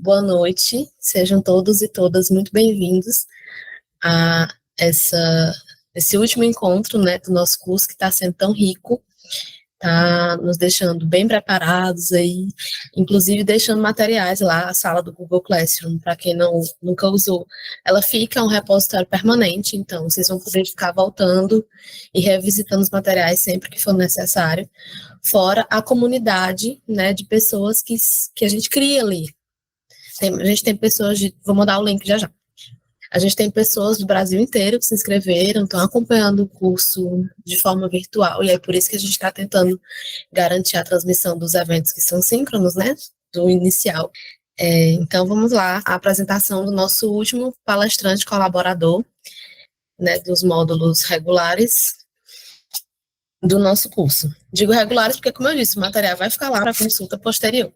Boa noite, sejam todos e todas muito bem-vindos a esse último encontro, né, do nosso curso, que está sendo tão rico, está nos deixando bem preparados aí, inclusive deixando materiais lá, a sala do Google Classroom, para quem nunca usou, ela fica um repositório permanente, então vocês vão poder ficar voltando e revisitando os materiais sempre que for necessário, fora a comunidade, né, de pessoas que a gente cria ali. A gente tem pessoas vou mandar o link já já. A gente tem pessoas do Brasil inteiro que se inscreveram, estão acompanhando o curso de forma virtual, e é por isso que a gente está tentando garantir a transmissão dos eventos que são síncronos, né, do inicial. Então, vamos lá, a apresentação do nosso último palestrante colaborador, né, dos módulos regulares do nosso curso. Digo regulares porque, como eu disse, o material vai ficar lá para consulta posterior.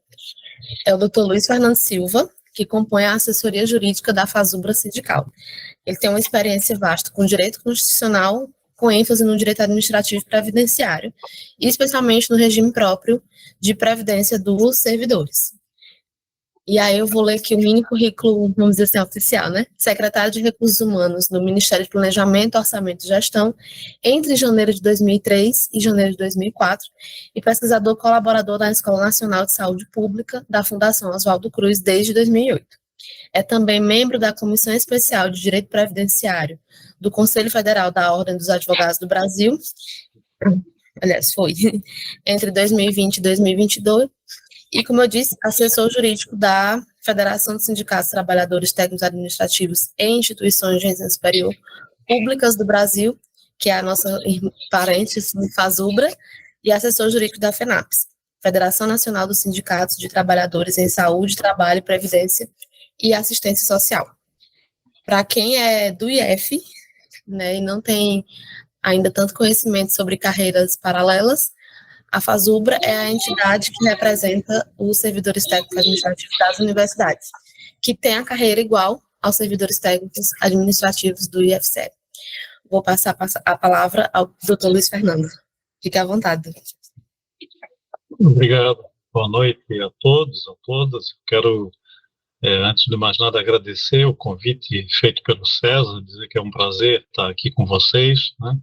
É o Dr. Luiz Fernando Silva, que compõe a assessoria jurídica da Fazubra Sindical. Ele tem uma experiência vasta com direito constitucional, com ênfase no direito administrativo e previdenciário, e especialmente no regime próprio de previdência dos servidores. E aí eu vou ler aqui o mini currículo, vamos dizer assim, oficial, né? Secretário de Recursos Humanos no Ministério de Planejamento, Orçamento e Gestão, entre janeiro de 2003 e janeiro de 2004, e pesquisador colaborador da Escola Nacional de Saúde Pública da Fundação Oswaldo Cruz desde 2008. É também membro da Comissão Especial de Direito Previdenciário do Conselho Federal da Ordem dos Advogados do Brasil, aliás, foi, entre 2020 e 2022, e, como eu disse, assessor jurídico da Federação dos Sindicatos Trabalhadores Técnicos Administrativos e Instituições de Ensino Superior Públicas do Brasil, que é a nossa parente, Fazubra, e assessor jurídico da FENAPS, Federação Nacional dos Sindicatos de Trabalhadores em Saúde, Trabalho, Previdência e Assistência Social. Para quem é do IF, né, e não tem ainda tanto conhecimento sobre carreiras paralelas, a Fazubra é a entidade que representa os servidores técnicos administrativos das universidades, que tem a carreira igual aos servidores técnicos administrativos do IFCE. Vou passar a palavra ao Dr. Luiz Fernando. Fique à vontade. Obrigado. Boa noite a todos, a todas. Quero, antes de mais nada, agradecer o convite feito pelo César, dizer que é um prazer estar aqui com vocês, né?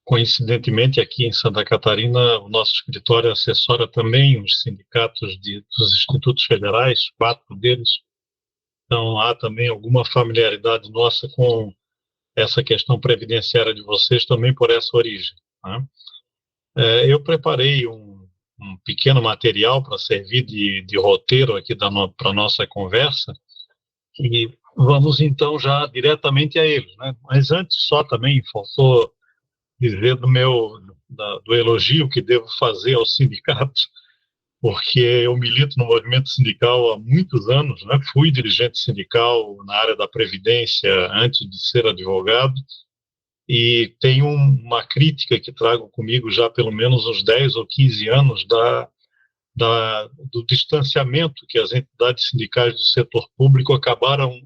Coincidentemente, aqui em Santa Catarina, o nosso escritório assessora também os sindicatos dos institutos federais, 4 deles. Então, há também alguma familiaridade nossa com essa questão previdenciária de vocês, também por essa origem, né? Eu preparei um pequeno material para servir de roteiro aqui para a nossa conversa, e vamos, então, já diretamente a ele, né? Mas antes, só também faltou dizer do elogio que devo fazer aos sindicatos, porque eu milito no movimento sindical há muitos anos, né? Fui dirigente sindical na área da Previdência antes de ser advogado, e tenho uma crítica que trago comigo já pelo menos uns 10 ou 15 anos do distanciamento que as entidades sindicais do setor público acabaram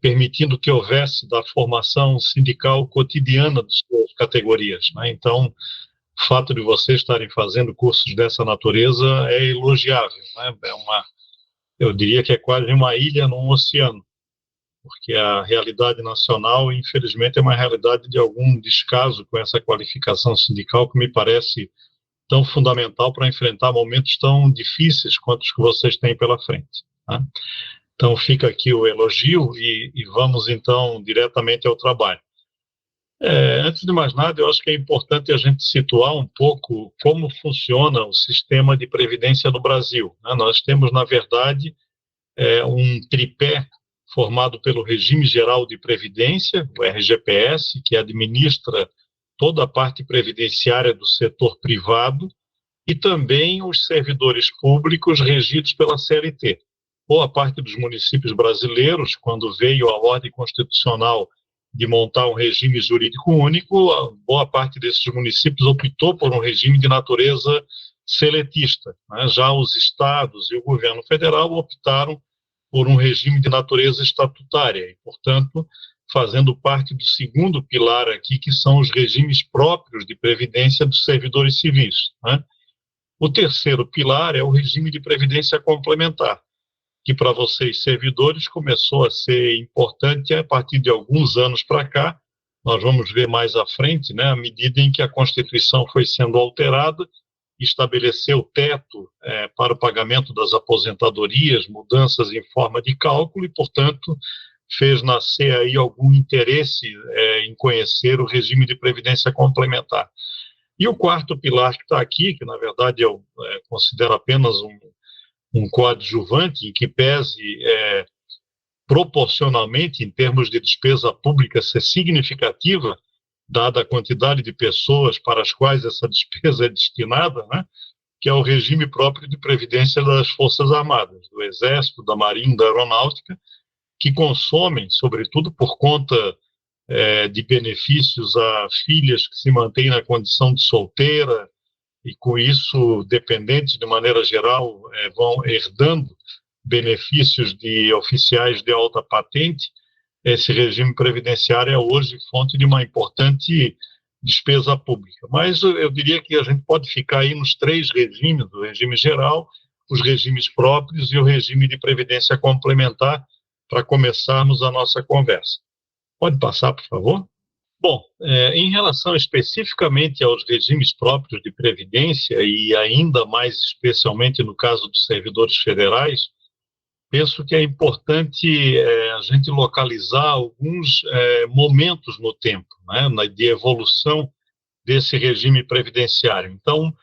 permitindo que houvesse da formação sindical cotidiana das suas categorias, né? Então, o fato de vocês estarem fazendo cursos dessa natureza é elogiável, né? Eu diria que é quase uma ilha num oceano, porque a realidade nacional, infelizmente, é uma realidade de algum descaso com essa qualificação sindical que me parece tão fundamental para enfrentar momentos tão difíceis quanto os que vocês têm pela frente, né? Então, fica aqui o elogio e vamos, então, diretamente ao trabalho. Antes de mais nada, eu acho que é importante a gente situar um pouco como funciona o sistema de previdência no Brasil, né? Nós temos, na verdade, um tripé formado pelo Regime Geral de Previdência, o RGPS, que administra toda a parte previdenciária do setor privado, e também os servidores públicos regidos pela CLT. Boa parte dos municípios brasileiros, quando veio a ordem constitucional de montar um regime jurídico único, boa parte desses municípios optou por um regime de natureza seletista, né? Já os estados e o governo federal optaram por um regime de natureza estatutária e, portanto, fazendo parte do segundo pilar aqui, que são os regimes próprios de previdência dos servidores civis, né? O terceiro pilar é o regime de previdência complementar, que para vocês servidores começou a ser importante a partir de alguns anos para cá. Nós vamos ver mais à frente, né, à medida em que a Constituição foi sendo alterada, estabeleceu teto para o pagamento das aposentadorias, mudanças em forma de cálculo e, portanto, fez nascer aí algum interesse em conhecer o regime de previdência complementar. E o quarto pilar que está aqui, que na verdade eu considero apenas um coadjuvante, em que pese proporcionalmente, em termos de despesa pública, ser significativa, dada a quantidade de pessoas para as quais essa despesa é destinada, né, que é o regime próprio de previdência das Forças Armadas, do Exército, da Marinha, da Aeronáutica, que consomem, sobretudo por conta de benefícios a filhas que se mantêm na condição de solteira e, com isso, dependentes, de maneira geral, vão herdando benefícios de oficiais de alta patente. Esse regime previdenciário é hoje fonte de uma importante despesa pública. Mas eu diria que a gente pode ficar aí nos três regimes, o regime geral, os regimes próprios e o regime de previdência complementar, para começarmos a nossa conversa. Pode passar, por favor? Bom, em relação especificamente aos regimes próprios de previdência, e ainda mais especialmente no caso dos servidores federais, penso que é importante a gente localizar alguns momentos no tempo, né, de evolução desse regime previdenciário. Então,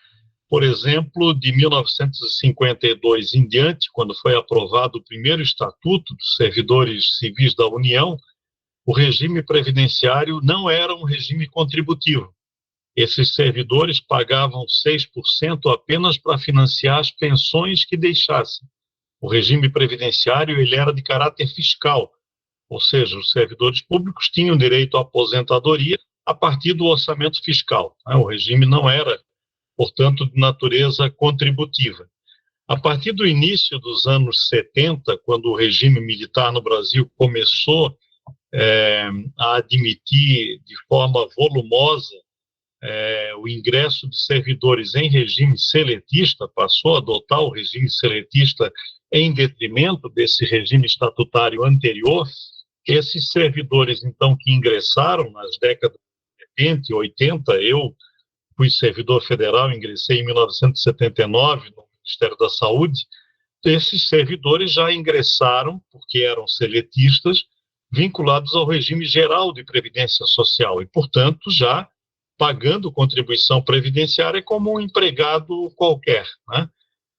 por exemplo, de 1952 em diante, quando foi aprovado o primeiro Estatuto dos Servidores Civis da União, o regime previdenciário não era um regime contributivo. Esses servidores pagavam 6% apenas para financiar as pensões que deixassem. O regime previdenciário ele era de caráter fiscal, ou seja, os servidores públicos tinham direito à aposentadoria a partir do orçamento fiscal. O regime não era, portanto, de natureza contributiva. A partir do início dos anos 70, quando o regime militar no Brasil começou a admitir de forma volumosa o ingresso de servidores em regime seletista, passou a adotar o regime seletista em detrimento desse regime estatutário anterior. Esses servidores, então, que ingressaram nas décadas de 70 e 80, eu fui servidor federal, ingressei em 1979 no Ministério da Saúde, esses servidores já ingressaram, porque eram seletistas, vinculados ao regime geral de previdência social e, portanto, já pagando contribuição previdenciária como um empregado qualquer, né?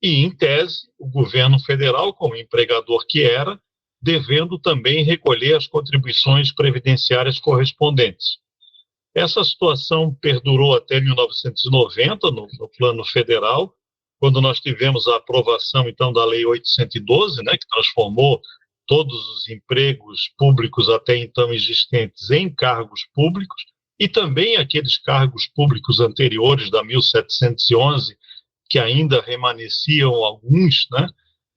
E, em tese, o governo federal, como empregador que era, devendo também recolher as contribuições previdenciárias correspondentes. Essa situação perdurou até 1990, no plano federal, quando nós tivemos a aprovação, então, da Lei 812, né, que transformou todos os empregos públicos até então existentes em cargos públicos, e também aqueles cargos públicos anteriores da 1711, que ainda remanesciam alguns, né,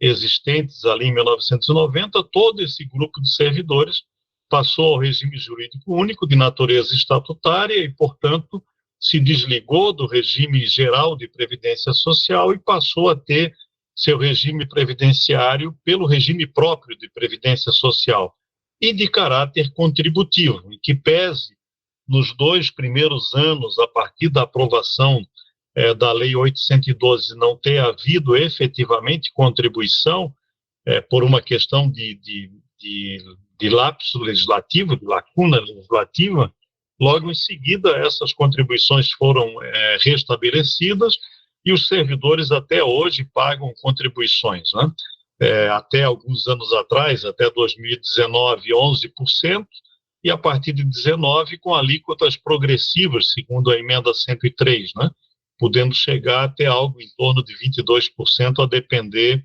existentes ali em 1990, todo esse grupo de servidores passou ao regime jurídico único de natureza estatutária e, portanto, se desligou do regime geral de previdência social e passou a ter seu regime previdenciário pelo regime próprio de previdência social e de caráter contributivo, em que pese nos 2 primeiros anos, a partir da aprovação da Lei 812, não ter havido efetivamente contribuição por uma questão de lapso legislativo, de lacuna legislativa, logo em seguida essas contribuições foram restabelecidas e os servidores até hoje pagam contribuições, né? Até alguns anos atrás, até 2019, 11%, e a partir de 19 com alíquotas progressivas, segundo a emenda 103, né? Podendo chegar até algo em torno de 22%, a depender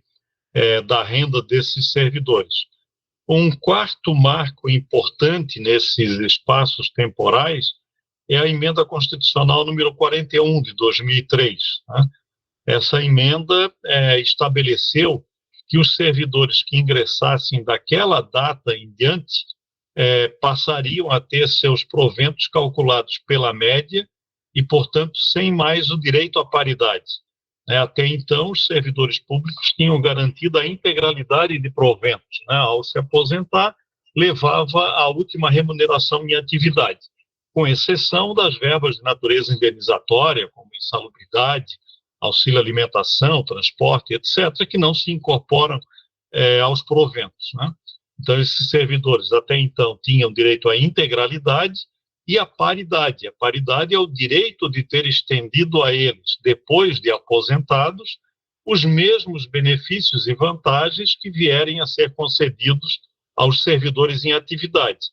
da renda desses servidores. Um quarto marco importante nesses espaços temporais é a emenda constitucional número 41 de 2003. Né? Essa emenda estabeleceu que os servidores que ingressassem daquela data em diante passariam a ter seus proventos calculados pela média e, portanto, sem mais o direito à paridade. né? Até então, os servidores públicos tinham garantido a integralidade de proventos, né? Ao se aposentar, levava a última remuneração em atividade, com exceção das verbas de natureza indenizatória, como insalubridade, auxílio alimentação, transporte, etc., que não se incorporam aos proventos, né? Então, esses servidores até então tinham direito à integralidade e à paridade. A paridade é o direito de ter estendido a eles, depois de aposentados, os mesmos benefícios e vantagens que vierem a ser concedidos aos servidores em atividade.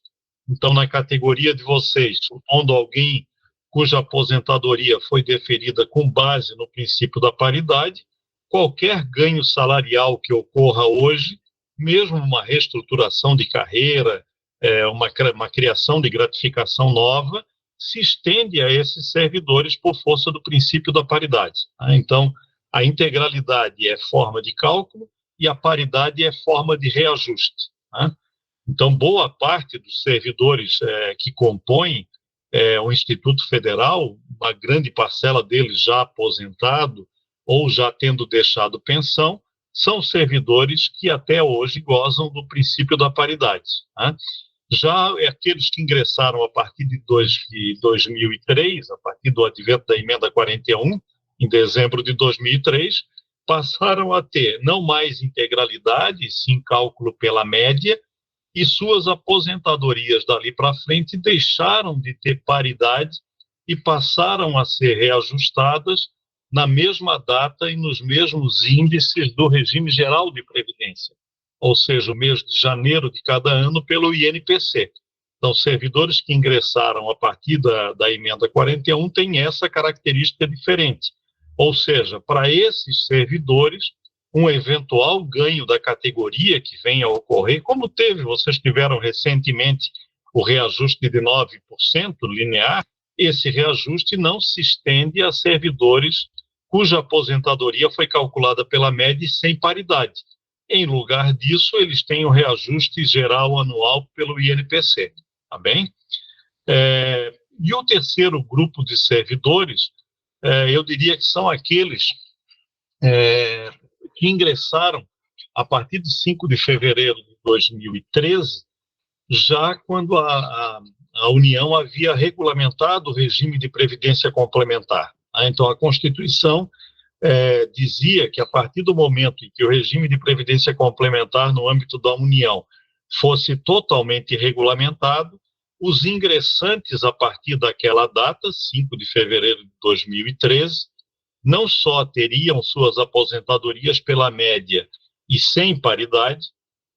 Então, na categoria de vocês, supondo alguém cuja aposentadoria foi deferida com base no princípio da paridade, qualquer ganho salarial que ocorra hoje, mesmo uma reestruturação de carreira, uma criação de gratificação nova, se estende a esses servidores por força do princípio da paridade. Então, a integralidade é forma de cálculo e a paridade é forma de reajuste. Então, boa parte dos servidores que compõem o Instituto Federal, uma grande parcela deles já aposentado ou já tendo deixado pensão, são servidores que até hoje gozam do princípio da paridade. Já aqueles que ingressaram a partir de 2003, a partir do advento da emenda 41, em dezembro de 2003, passaram a ter não mais integralidade, sim cálculo pela média, e suas aposentadorias dali para frente deixaram de ter paridade e passaram a ser reajustadas na mesma data e nos mesmos índices do regime geral de previdência, ou seja, o mês de janeiro de cada ano pelo INPC. Então, servidores que ingressaram a partir da emenda 41 têm essa característica diferente, ou seja, para esses servidores, um eventual ganho da categoria que venha a ocorrer, como vocês tiveram recentemente o reajuste de 9% linear, esse reajuste não se estende a servidores cuja aposentadoria foi calculada pela média e sem paridade. Em lugar disso, eles têm o reajuste geral anual pelo INPC, tá bem? E o terceiro grupo de servidores, eu diria que são aqueles que ingressaram a partir de 5 de fevereiro de 2013, já quando a União havia regulamentado o regime de previdência complementar. Então, a Constituição dizia que a partir do momento em que o regime de previdência complementar no âmbito da União fosse totalmente regulamentado, os ingressantes a partir daquela data, 5 de fevereiro de 2013, não só teriam suas aposentadorias pela média e sem paridade,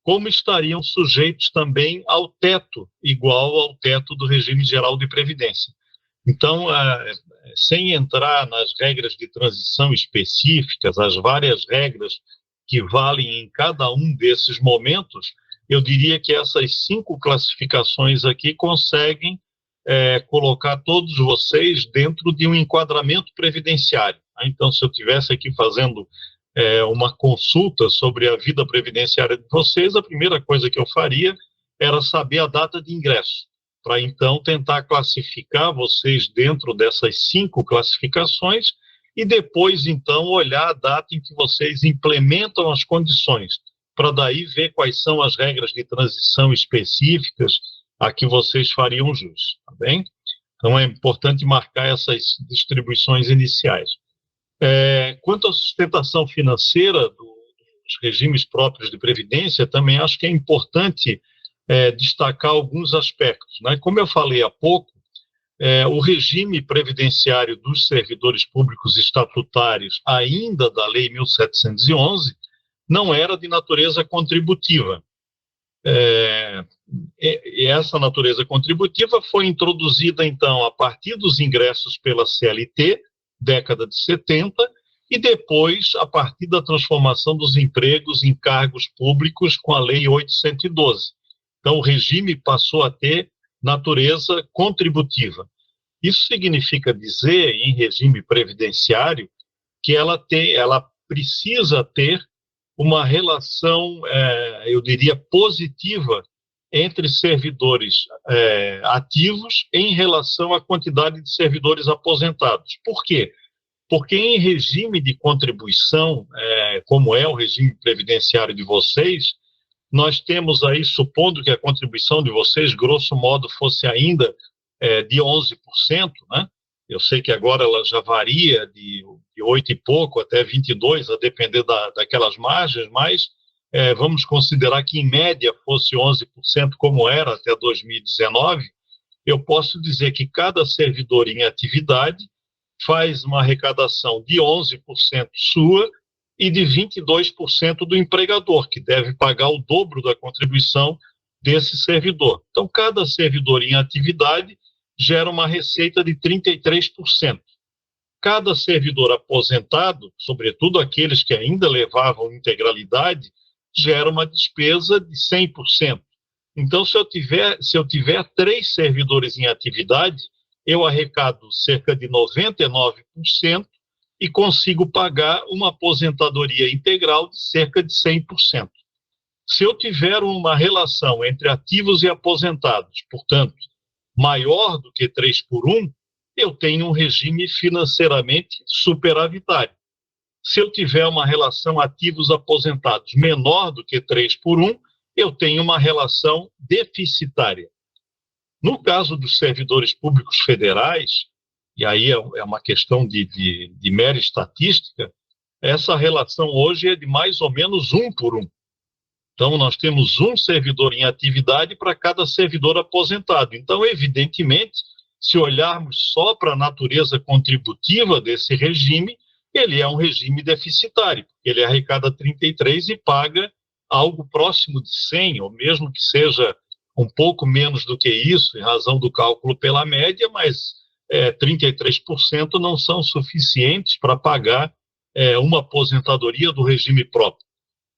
como estariam sujeitos também ao teto, igual ao teto do regime geral de previdência. Então, sem entrar nas regras de transição específicas, as várias regras que valem em cada um desses momentos, eu diria que essas 5 classificações aqui conseguem colocar todos vocês dentro de um enquadramento previdenciário. Então, se eu estivesse aqui fazendo uma consulta sobre a vida previdenciária de vocês, a primeira coisa que eu faria era saber a data de ingresso, para então tentar classificar vocês dentro dessas 5 classificações e depois, então, olhar a data em que vocês implementam as condições, para daí ver quais são as regras de transição específicas a que vocês fariam jus, tá bem? Então, é importante marcar essas distribuições iniciais. Quanto à sustentação financeira dos regimes próprios de previdência, também acho que é importante destacar alguns aspectos, né? Como eu falei há pouco, o regime previdenciário dos servidores públicos estatutários, ainda da Lei 1711, não era de natureza contributiva. E essa natureza contributiva foi introduzida, então, a partir dos ingressos pela CLT, década de 70, e depois a partir da transformação dos empregos em cargos públicos com a Lei 812. Então, o regime passou a ter natureza contributiva. Isso significa dizer, em regime previdenciário, que ela precisa ter uma relação, eu diria, positiva entre servidores ativos em relação à quantidade de servidores aposentados. Por quê? porque em regime de contribuição, como é o regime previdenciário de vocês, nós temos aí, supondo que a contribuição de vocês, grosso modo, fosse ainda de 11%, né? Eu sei que agora ela já varia de 8 e pouco até 22, a depender daquelas margens, mas vamos considerar que, em média, fosse 11%, como era até 2019, eu posso dizer que cada servidor em atividade faz uma arrecadação de 11% sua e de 22% do empregador, que deve pagar o dobro da contribuição desse servidor. Então, cada servidor em atividade gera uma receita de 33%. Cada servidor aposentado, sobretudo aqueles que ainda levavam integralidade, gera uma despesa de 100%. Então, se eu tiver 3 servidores em atividade, eu arrecado cerca de 99% e consigo pagar uma aposentadoria integral de cerca de 100%. Se eu tiver uma relação entre ativos e aposentados, portanto, maior do que 3/1, eu tenho um regime financeiramente superavitário. Se eu tiver uma relação ativos-aposentados menor do que 3/1, eu tenho uma relação deficitária. No caso dos servidores públicos federais, e aí é uma questão de mera estatística, essa relação hoje é de mais ou menos 1/1. Então, nós temos um servidor em atividade para cada servidor aposentado. Então, evidentemente, se olharmos só para a natureza contributiva desse regime, ele é um regime deficitário. Ele arrecada 33 e paga algo próximo de 100, ou mesmo que seja um pouco menos do que isso, em razão do cálculo pela média, mas 33% não são suficientes para pagar uma aposentadoria do regime próprio.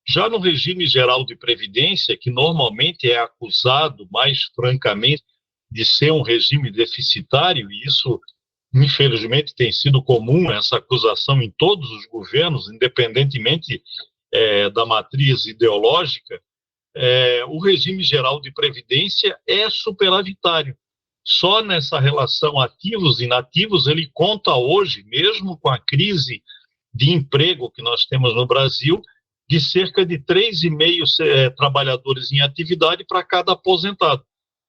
Já no regime geral de previdência, que normalmente é acusado mais francamente de ser um regime deficitário, e isso, infelizmente, tem sido comum, essa acusação em todos os governos, independentemente da matriz ideológica, o regime geral de previdência é superavitário. Só nessa relação ativos e inativos ele conta hoje, mesmo com a crise de emprego que nós temos no Brasil, de cerca de 3,5 trabalhadores em atividade para cada aposentado.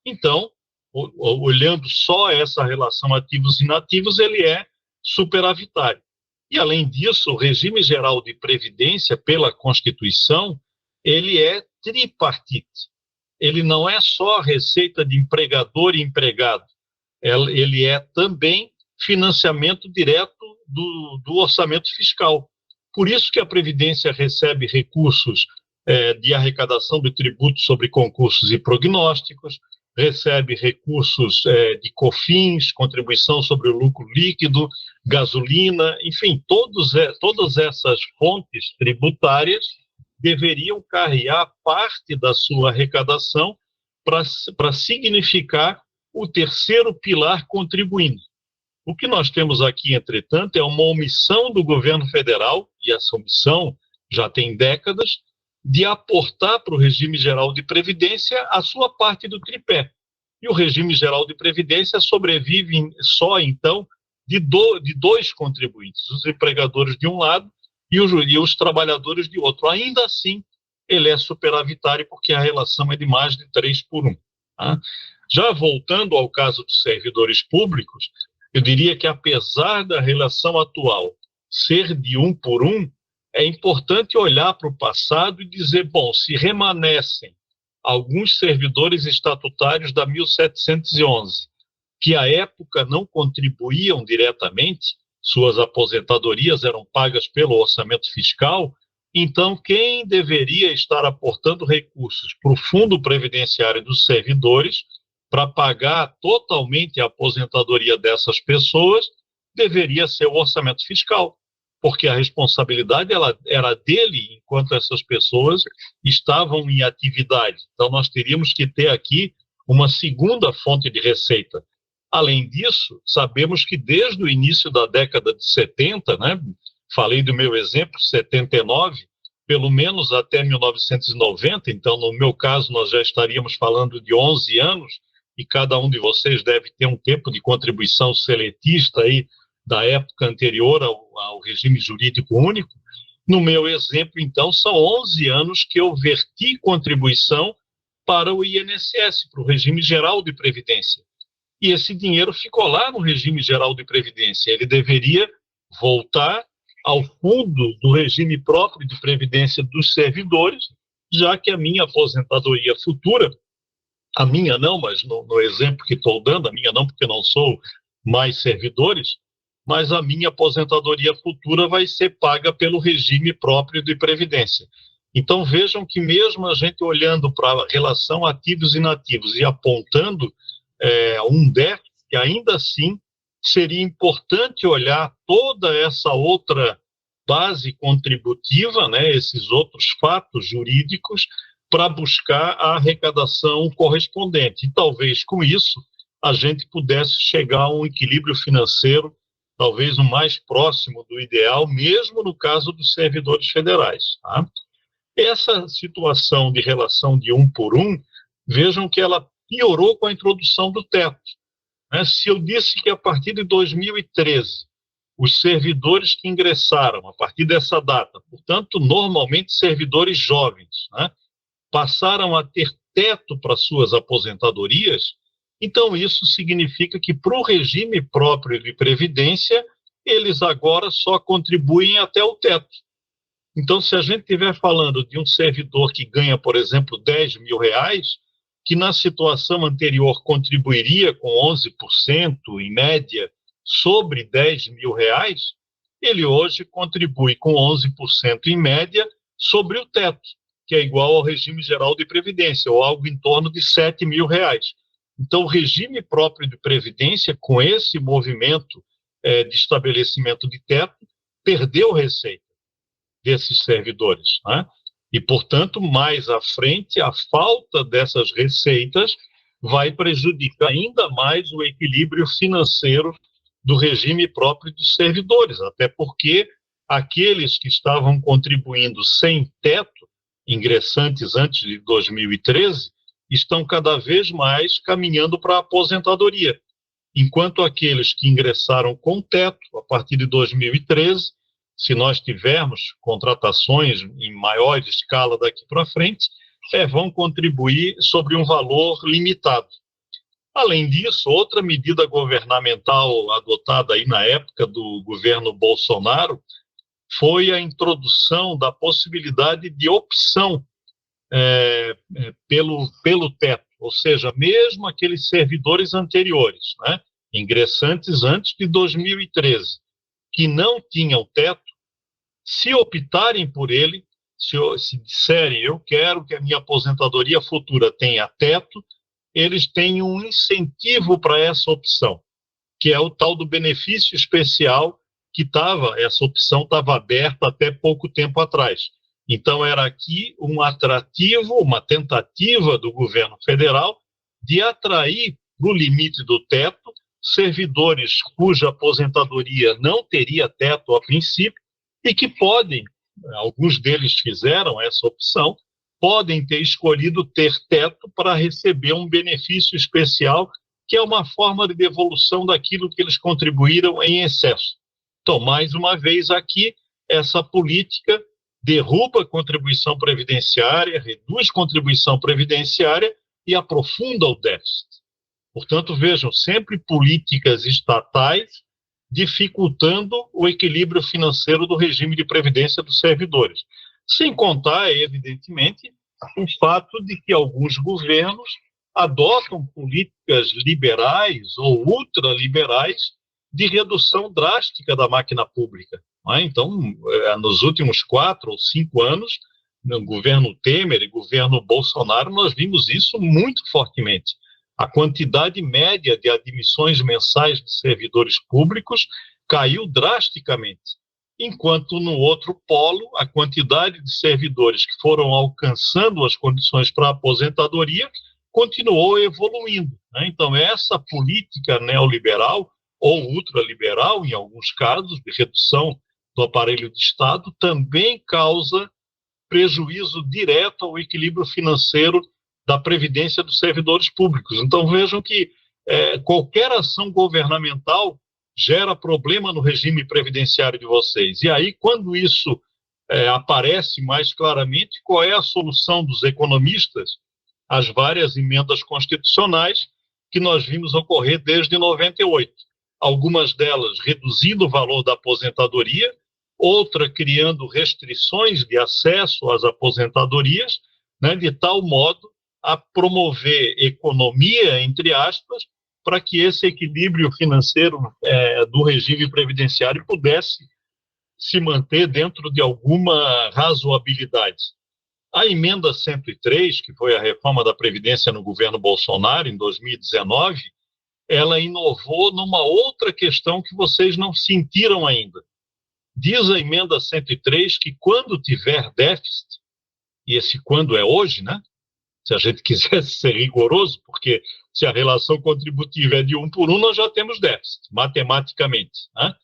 Então, olhando só essa relação ativos e inativos, ele é superavitário. E, além disso, o regime geral de previdência, pela Constituição, ele é tripartite. Ele não é só a receita de empregador e empregado, ele é também financiamento direto do orçamento fiscal. Por isso que a Previdência recebe recursos de arrecadação de tributos sobre concursos e prognósticos, recebe recursos de COFINS, contribuição sobre o lucro líquido, gasolina, enfim, todas essas fontes tributárias deveriam carregar parte da sua arrecadação para significar o terceiro pilar contribuindo. O que nós temos aqui, entretanto, é uma omissão do governo federal, e essa omissão já tem décadas, de aportar para o regime geral de previdência a sua parte do tripé. E o regime geral de previdência sobrevive só, então, de dois contribuintes, os empregadores de um lado e os trabalhadores de outro. Ainda assim, ele é superavitário porque a relação é de mais de 3/1. Tá? Já voltando ao caso dos servidores públicos, eu diria que, apesar da relação atual ser de 1/1, é importante olhar para o passado e dizer, bom, se remanescem alguns servidores estatutários da 1711, que à época não contribuíam diretamente, suas aposentadorias eram pagas pelo orçamento fiscal, então quem deveria estar aportando recursos para o Fundo Previdenciário dos Servidores para pagar totalmente a aposentadoria dessas pessoas deveria ser o orçamento fiscal, porque a responsabilidade era dele enquanto essas pessoas estavam em atividade. Então, nós teríamos que ter aqui uma segunda fonte de receita. Além disso, sabemos que desde o início da década de 70, né, falei do meu exemplo, 79, pelo menos até 1990, então, no meu caso, nós já estaríamos falando de 11 anos, e cada um de vocês deve ter um tempo de contribuição seletista aí da época anterior ao regime jurídico único, no meu exemplo, então, são 11 anos que eu verti contribuição para o INSS, para o Regime Geral de Previdência. E esse dinheiro ficou lá no Regime Geral de Previdência. Ele deveria voltar ao fundo do regime próprio de previdência dos servidores, já que a minha aposentadoria futura, a minha não, mas no exemplo que estou dando, a minha não porque não sou mais servidores, mas a minha aposentadoria futura vai ser paga pelo regime próprio de previdência. Então vejam que mesmo a gente olhando para a relação ativos e inativos e apontando um déficit, ainda assim seria importante olhar toda essa outra base contributiva, né, esses outros fatos jurídicos, para buscar a arrecadação correspondente. E talvez com isso a gente pudesse chegar a um equilíbrio financeiro, talvez o mais próximo do ideal, mesmo no caso dos servidores federais. Tá? Essa situação de relação de um por um, vejam que ela piorou com a introdução do teto. Né? Se eu disse que a partir de 2013, os servidores que ingressaram a partir dessa data, portanto, normalmente servidores jovens, né, passaram a ter teto para suas aposentadorias, então isso significa que para o regime próprio de previdência, eles agora só contribuem até o teto. Então, se a gente estiver falando de um servidor que ganha, por exemplo, R$10.000, que na situação anterior contribuiria com 11%, em média, sobre R$10.000, ele hoje contribui com 11% em média sobre o teto, que é igual ao regime geral de previdência, ou algo em torno de R$7.000. Então, o regime próprio de previdência, com esse movimento de estabelecimento de teto, perdeu receita desses servidores, né? E, portanto, mais à frente, a falta dessas receitas vai prejudicar ainda mais o equilíbrio financeiro do regime próprio dos servidores, até porque aqueles que estavam contribuindo sem teto, ingressantes antes de 2013, estão cada vez mais caminhando para a aposentadoria, enquanto aqueles que ingressaram com teto a partir de 2013, se nós tivermos contratações em maior escala daqui para frente, vão contribuir sobre um valor limitado. Além disso, outra medida governamental adotada aí na época do governo Bolsonaro foi a introdução da possibilidade de opção pelo teto, ou seja, mesmo aqueles servidores anteriores, né, ingressantes antes de 2013, que não tinham teto, se optarem por ele, se disserem eu quero que a minha aposentadoria futura tenha teto, eles têm um incentivo para essa opção, que é o tal do benefício especial essa opção estava aberta até pouco tempo atrás. Então, era aqui um atrativo, uma tentativa do governo federal de atrair para o limite do teto servidores cuja aposentadoria não teria teto a princípio e que podem, alguns deles fizeram essa opção, podem ter escolhido ter teto para receber um benefício especial, que é uma forma de devolução daquilo que eles contribuíram em excesso. Então, mais uma vez aqui, essa política derruba a contribuição previdenciária, reduz contribuição previdenciária e aprofunda o déficit. Portanto, vejam, sempre políticas estatais dificultando o equilíbrio financeiro do regime de previdência dos servidores. Sem contar, evidentemente, o fato de que alguns governos adotam políticas liberais ou ultraliberais de redução drástica da máquina pública. Então, nos últimos 4 ou 5 anos, no governo Temer e governo Bolsonaro, nós vimos isso muito fortemente. A quantidade média de admissões mensais de servidores públicos caiu drasticamente, enquanto no outro polo, a quantidade de servidores que foram alcançando as condições para a aposentadoria continuou evoluindo. Então, essa política neoliberal ou ultraliberal, em alguns casos, de redução do aparelho de Estado, também causa prejuízo direto ao equilíbrio financeiro da previdência dos servidores públicos. Então, vejam que qualquer ação governamental gera problema no regime previdenciário de vocês. E aí, quando isso aparece mais claramente, qual é a solução dos economistas às várias emendas constitucionais que nós vimos ocorrer desde 98. Algumas delas reduzindo o valor da aposentadoria, outra criando restrições de acesso às aposentadorias, né, de tal modo a promover economia, entre aspas, para que esse equilíbrio financeiro do regime previdenciário pudesse se manter dentro de alguma razoabilidade. A emenda 103, que foi a reforma da Previdência no governo Bolsonaro, em 2019, ela inovou numa outra questão que vocês não sentiram ainda. Diz a emenda 103 que quando tiver déficit, e esse quando é hoje, né? Se a gente quisesse ser rigoroso, porque se a relação contributiva é de 1 por 1, nós já temos déficit, matematicamente, né?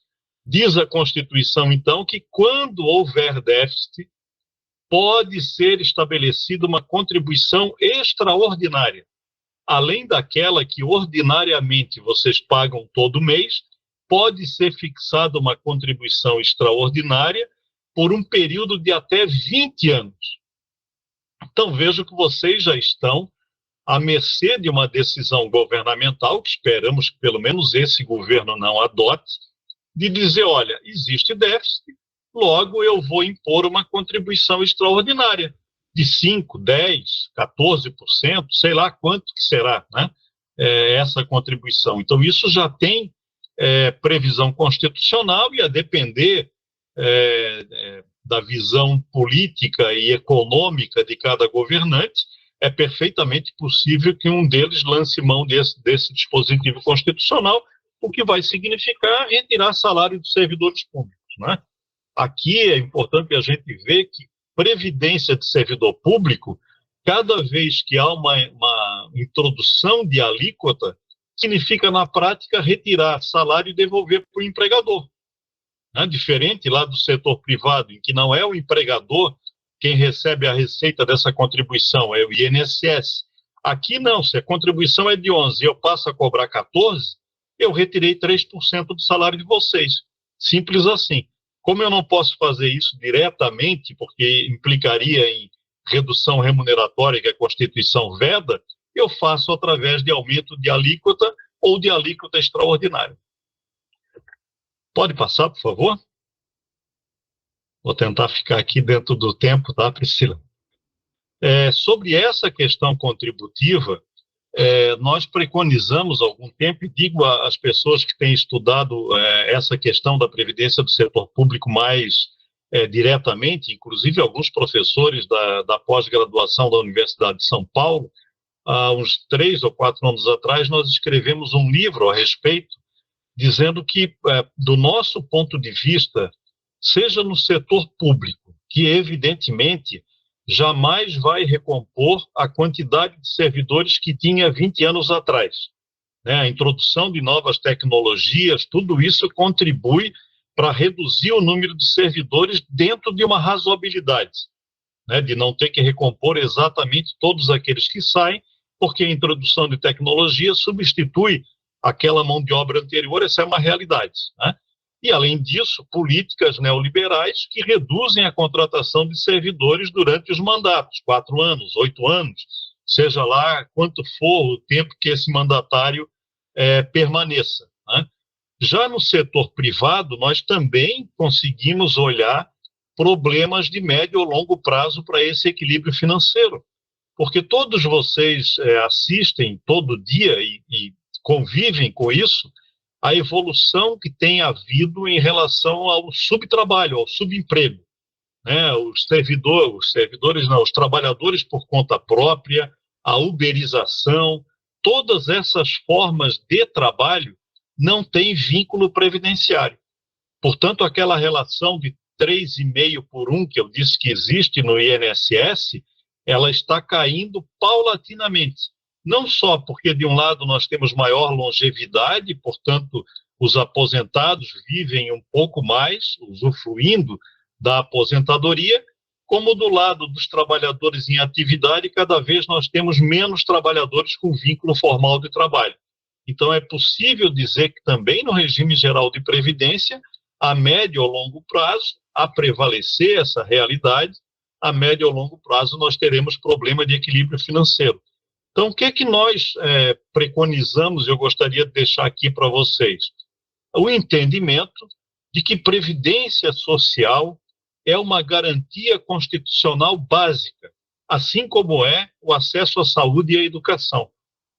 Diz a Constituição, então, que quando houver déficit, pode ser estabelecida uma contribuição extraordinária, além daquela que ordinariamente vocês pagam todo mês, pode ser fixada uma contribuição extraordinária por um período de até 20 anos. Então, vejo que vocês já estão à mercê de uma decisão governamental, que esperamos que pelo menos esse governo não adote, de dizer, olha, existe déficit, logo eu vou impor uma contribuição extraordinária de 5%, 10%, 14%, sei lá quanto que será, né, essa contribuição. Então, isso já tem previsão constitucional e, a depender da visão política e econômica de cada governante, é perfeitamente possível que um deles lance mão desse dispositivo constitucional, o que vai significar retirar salário dos servidores públicos, né? Aqui é importante a gente ver que previdência de servidor público, cada vez que há uma introdução de alíquota, significa, na prática, retirar salário e devolver para o empregador, né? Diferente lá do setor privado, em que não é o empregador quem recebe a receita dessa contribuição, é o INSS. Aqui não, se a contribuição é de 11 e eu passo a cobrar 14, eu retirei 3% do salário de vocês. Simples assim. Como eu não posso fazer isso diretamente, porque implicaria em redução remuneratória que a Constituição veda, eu faço através de aumento de alíquota ou de alíquota extraordinária. Pode passar, por favor? Vou tentar ficar aqui dentro do tempo, tá, Priscila? Sobre essa questão contributiva, nós preconizamos há algum tempo, e digo às pessoas que têm estudado essa questão da previdência do setor público mais diretamente, inclusive alguns professores da pós-graduação da Universidade de São Paulo, há uns 3 ou 4 anos atrás, nós escrevemos um livro a respeito, dizendo que, do nosso ponto de vista, seja no setor público, que evidentemente jamais vai recompor a quantidade de servidores que tinha 20 anos atrás, né? A introdução de novas tecnologias, tudo isso contribui para reduzir o número de servidores dentro de uma razoabilidade, né? De não ter que recompor exatamente todos aqueles que saem, porque a introdução de tecnologia substitui aquela mão de obra anterior, essa é uma realidade, né? E, além disso, políticas neoliberais que reduzem a contratação de servidores durante os mandatos, 4 anos, 8 anos, seja lá quanto for o tempo que esse mandatário permaneça, né? Já no setor privado, nós também conseguimos olhar problemas de médio ou longo prazo para esse equilíbrio financeiro, porque todos vocês assistem todo dia e convivem com isso, a evolução que tem havido em relação ao subtrabalho, ao subemprego, né? Os trabalhadores por conta própria, a uberização, todas essas formas de trabalho não têm vínculo previdenciário. Portanto, aquela relação de 3,5 por 1 que eu disse que existe no INSS, ela está caindo paulatinamente. Não só porque, de um lado, nós temos maior longevidade, portanto, os aposentados vivem um pouco mais, usufruindo da aposentadoria, como do lado dos trabalhadores em atividade, cada vez nós temos menos trabalhadores com vínculo formal de trabalho. Então, é possível dizer que também no regime geral de previdência, a médio ou longo prazo, a prevalecer essa realidade, a médio ou longo prazo nós teremos problema de equilíbrio financeiro. Então, o que é que nós preconizamos, eu gostaria de deixar aqui para vocês? O entendimento de que previdência social é uma garantia constitucional básica, assim como é o acesso à saúde e à educação.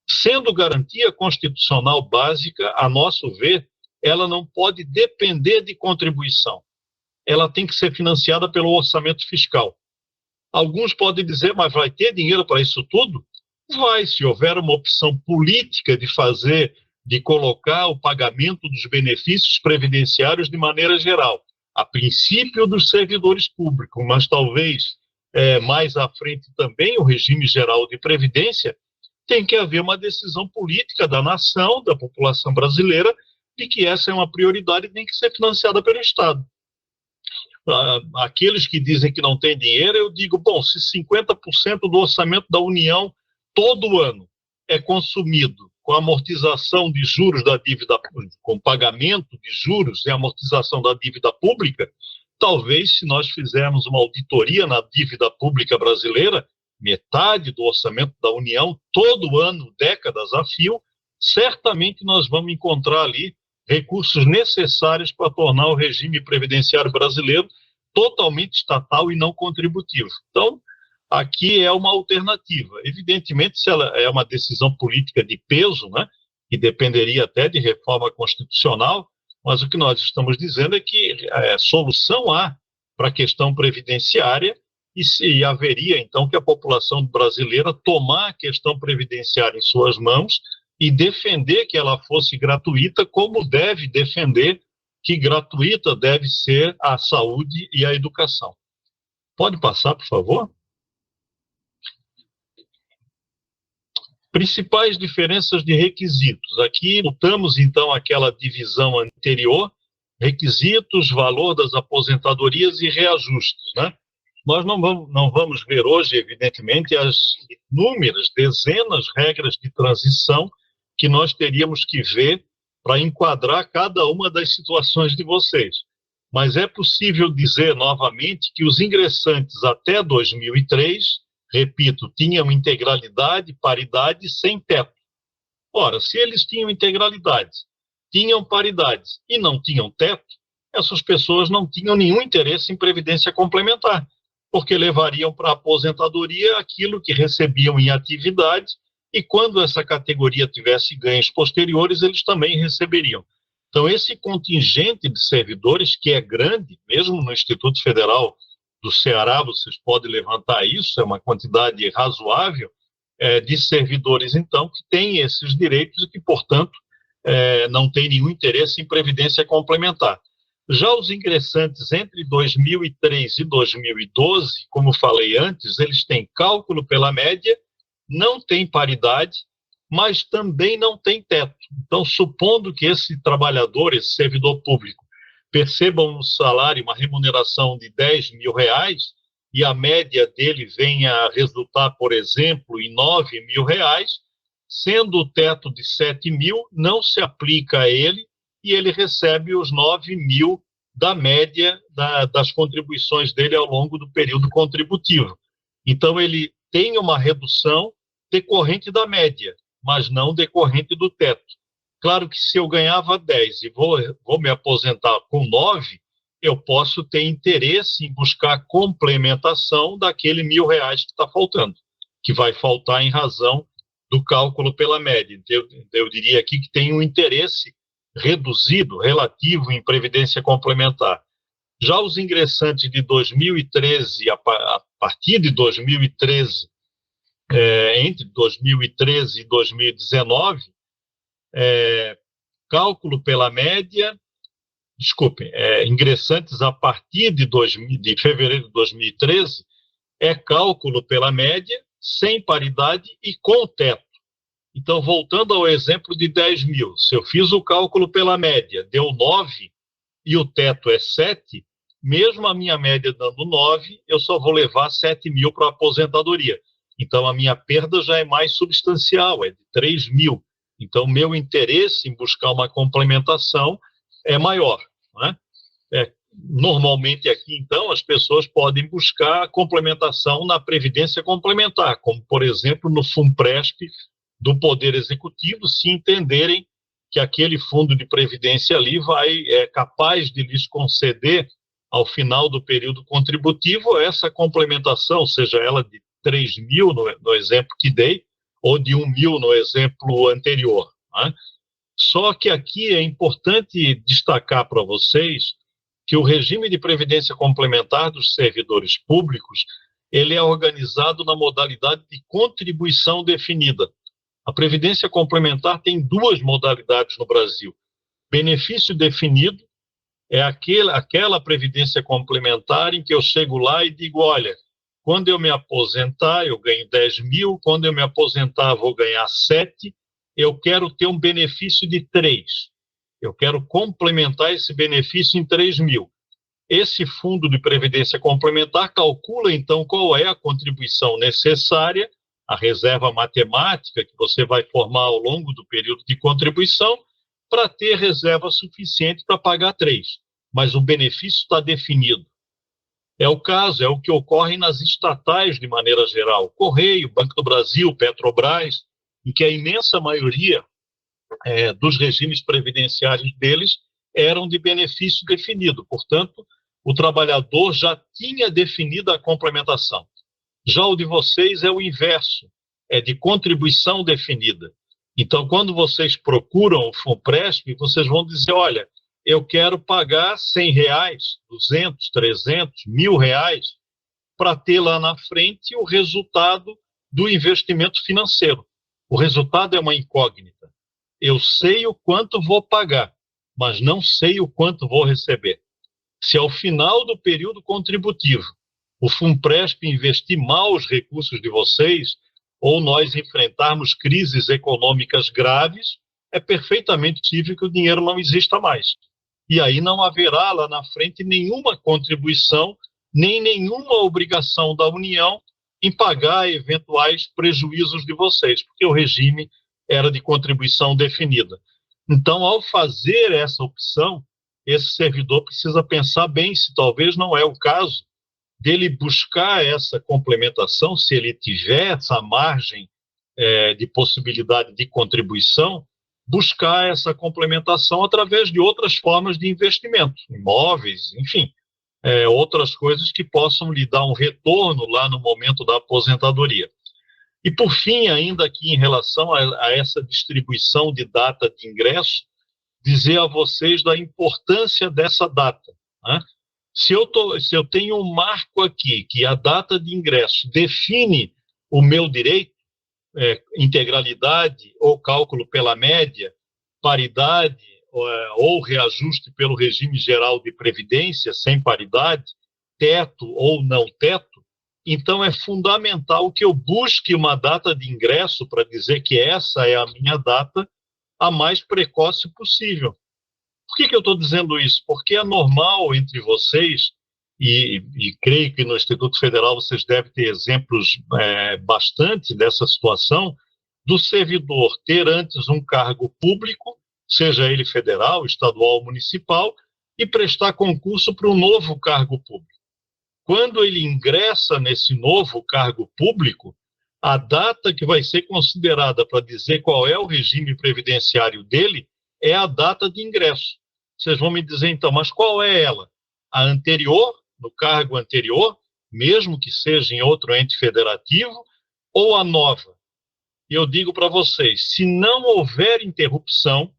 Sendo garantia constitucional básica, a nosso ver, ela não pode depender de contribuição. Ela tem que ser financiada pelo orçamento fiscal. Alguns podem dizer, mas vai ter dinheiro para isso tudo? Vai, se houver uma opção política de colocar o pagamento dos benefícios previdenciários de maneira geral, a princípio dos servidores públicos, mas talvez mais à frente também o regime geral de previdência, tem que haver uma decisão política da nação, da população brasileira, de que essa é uma prioridade e tem que ser financiada pelo Estado. Aqueles que dizem que não tem dinheiro, eu digo, bom, se 50% do orçamento da União todo ano é consumido com a amortização de juros da dívida, com pagamento de juros e amortização da dívida pública, talvez se nós fizermos uma auditoria na dívida pública brasileira, metade do orçamento da União, todo ano, décadas a fio, certamente nós vamos encontrar ali recursos necessários para tornar o regime previdenciário brasileiro totalmente estatal e não contributivo. Então, aqui é uma alternativa. Evidentemente, se ela é uma decisão política de peso, né, que dependeria até de reforma constitucional, mas o que nós estamos dizendo é que solução há para a questão previdenciária e haveria, então, que a população brasileira tomar a questão previdenciária em suas mãos e defender que ela fosse gratuita, como deve defender que gratuita deve ser a saúde e a educação. Pode passar, por favor? Principais diferenças de requisitos. Aqui voltamos, então, àquela divisão anterior, requisitos, valor das aposentadorias e reajustes, né? Nós não vamos ver hoje, evidentemente, as inúmeras, dezenas de regras de transição que nós teríamos que ver para enquadrar cada uma das situações de vocês. Mas é possível dizer novamente que os ingressantes até 2003, repito, tinham integralidade, paridade sem teto. Ora, se eles tinham integralidade, tinham paridade e não tinham teto, essas pessoas não tinham nenhum interesse em previdência complementar, porque levariam para a aposentadoria aquilo que recebiam em atividade e quando essa categoria tivesse ganhos posteriores, eles também receberiam. Então, esse contingente de servidores, que é grande, mesmo no Instituto Federal do Ceará, vocês podem levantar isso, é uma quantidade razoável de servidores, então, que têm esses direitos e que, portanto, não têm nenhum interesse em previdência complementar. Já os ingressantes entre 2003 e 2012, como falei antes, eles têm cálculo pela média, não tem paridade, mas também não tem teto. Então, supondo que esse trabalhador, esse servidor público, perceba um salário, uma remuneração de R$10.000 e a média dele venha a resultar, por exemplo, em R$9.000, sendo o teto de 7.000, não se aplica a ele e ele recebe os 9.000 da média das contribuições dele ao longo do período contributivo. Então, ele tem uma redução decorrente da média, mas não decorrente do teto. Claro que se eu ganhava 10 e vou me aposentar com 9, eu posso ter interesse em buscar complementação daquele R$1.000 que está faltando, que vai faltar em razão do cálculo pela média. Eu diria aqui que tem um interesse reduzido, relativo em previdência complementar. Já os ingressantes de 2013, a partir de 2013, entre 2013 e 2019, cálculo pela média, ingressantes a partir de fevereiro de 2013, cálculo pela média, sem paridade e com teto. Então, voltando ao exemplo de 10.000, se eu fiz o cálculo pela média, deu 9 e o teto é 7, mesmo a minha média dando 9, eu só vou levar 7.000 para a aposentadoria. Então, a minha perda já é mais substancial, é de 3.000. Então, meu interesse em buscar uma complementação é maior, né? Normalmente aqui, então, as pessoas podem buscar a complementação na Previdência Complementar, como, por exemplo, no FUNPRESP do Poder Executivo, se entenderem que aquele fundo de previdência ali é capaz de lhes conceder, ao final do período contributivo, essa complementação, seja ela de 3 mil, no exemplo que dei, ou de 1 mil, no exemplo anterior, né? Só que aqui é importante destacar para vocês que o regime de previdência complementar dos servidores públicos, ele é organizado na modalidade de contribuição definida. A previdência complementar tem duas modalidades no Brasil. Benefício definido é aquela previdência complementar em que eu chego lá e digo, olha, quando eu me aposentar, eu ganho 10 mil, quando eu me aposentar, vou ganhar 7, eu quero ter um benefício de 3. Eu quero complementar esse benefício em 3 mil. Esse fundo de previdência complementar calcula, então, qual é a contribuição necessária, a reserva matemática que você vai formar ao longo do período de contribuição, para ter reserva suficiente para pagar 3. Mas o benefício está definido. É o caso, é o que ocorre nas estatais de maneira geral. Correio, Banco do Brasil, Petrobras, em que a imensa maioria dos regimes previdenciários deles eram de benefício definido. Portanto, o trabalhador já tinha definido a complementação. Já o de vocês é o inverso, é de contribuição definida. Então, quando vocês procuram o FUNPRESP, vocês vão dizer, olha, eu quero pagar R$100, 200, 300, R$1.000, para ter lá na frente o resultado do investimento financeiro. O resultado é uma incógnita. Eu sei o quanto vou pagar, mas não sei o quanto vou receber. Se ao final do período contributivo o FUNPRESP investir mal os recursos de vocês, ou nós enfrentarmos crises econômicas graves, é perfeitamente possível que o dinheiro não exista mais. E aí não haverá lá na frente nenhuma contribuição, nem nenhuma obrigação da União em pagar eventuais prejuízos de vocês, porque o regime era de contribuição definida. Então, ao fazer essa opção, esse servidor precisa pensar bem se talvez não é o caso dele buscar essa complementação, se ele tiver essa margem de possibilidade de contribuição, buscar essa complementação através de outras formas de investimento, imóveis, enfim, outras coisas que possam lhe dar um retorno lá no momento da aposentadoria. E, por fim, ainda aqui em relação a essa distribuição de data de ingresso, dizer a vocês da importância dessa data, né? Se eu tenho um marco aqui, que a data de ingresso define o meu direito, integralidade ou cálculo pela média, paridade ou reajuste pelo regime geral de previdência, sem paridade, teto ou não teto, então é fundamental que eu busque uma data de ingresso para dizer que essa é a minha data a mais precoce possível. Por que eu estou dizendo isso? Porque é normal entre vocês, e creio que no Instituto Federal vocês devem ter exemplos bastante dessa situação, do servidor ter antes um cargo público, seja ele federal, estadual ou municipal, e prestar concurso para um novo cargo público. Quando ele ingressa nesse novo cargo público, a data que vai ser considerada para dizer qual é o regime previdenciário dele é a data de ingresso. Vocês vão me dizer, então, mas qual é ela? A anterior, no cargo anterior, mesmo que seja em outro ente federativo, ou a nova? E eu digo para vocês, se não houver interrupção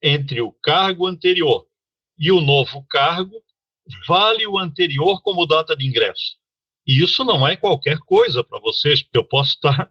entre o cargo anterior e o novo cargo, vale o anterior como data de ingresso. E isso não é qualquer coisa para vocês, porque eu posso estar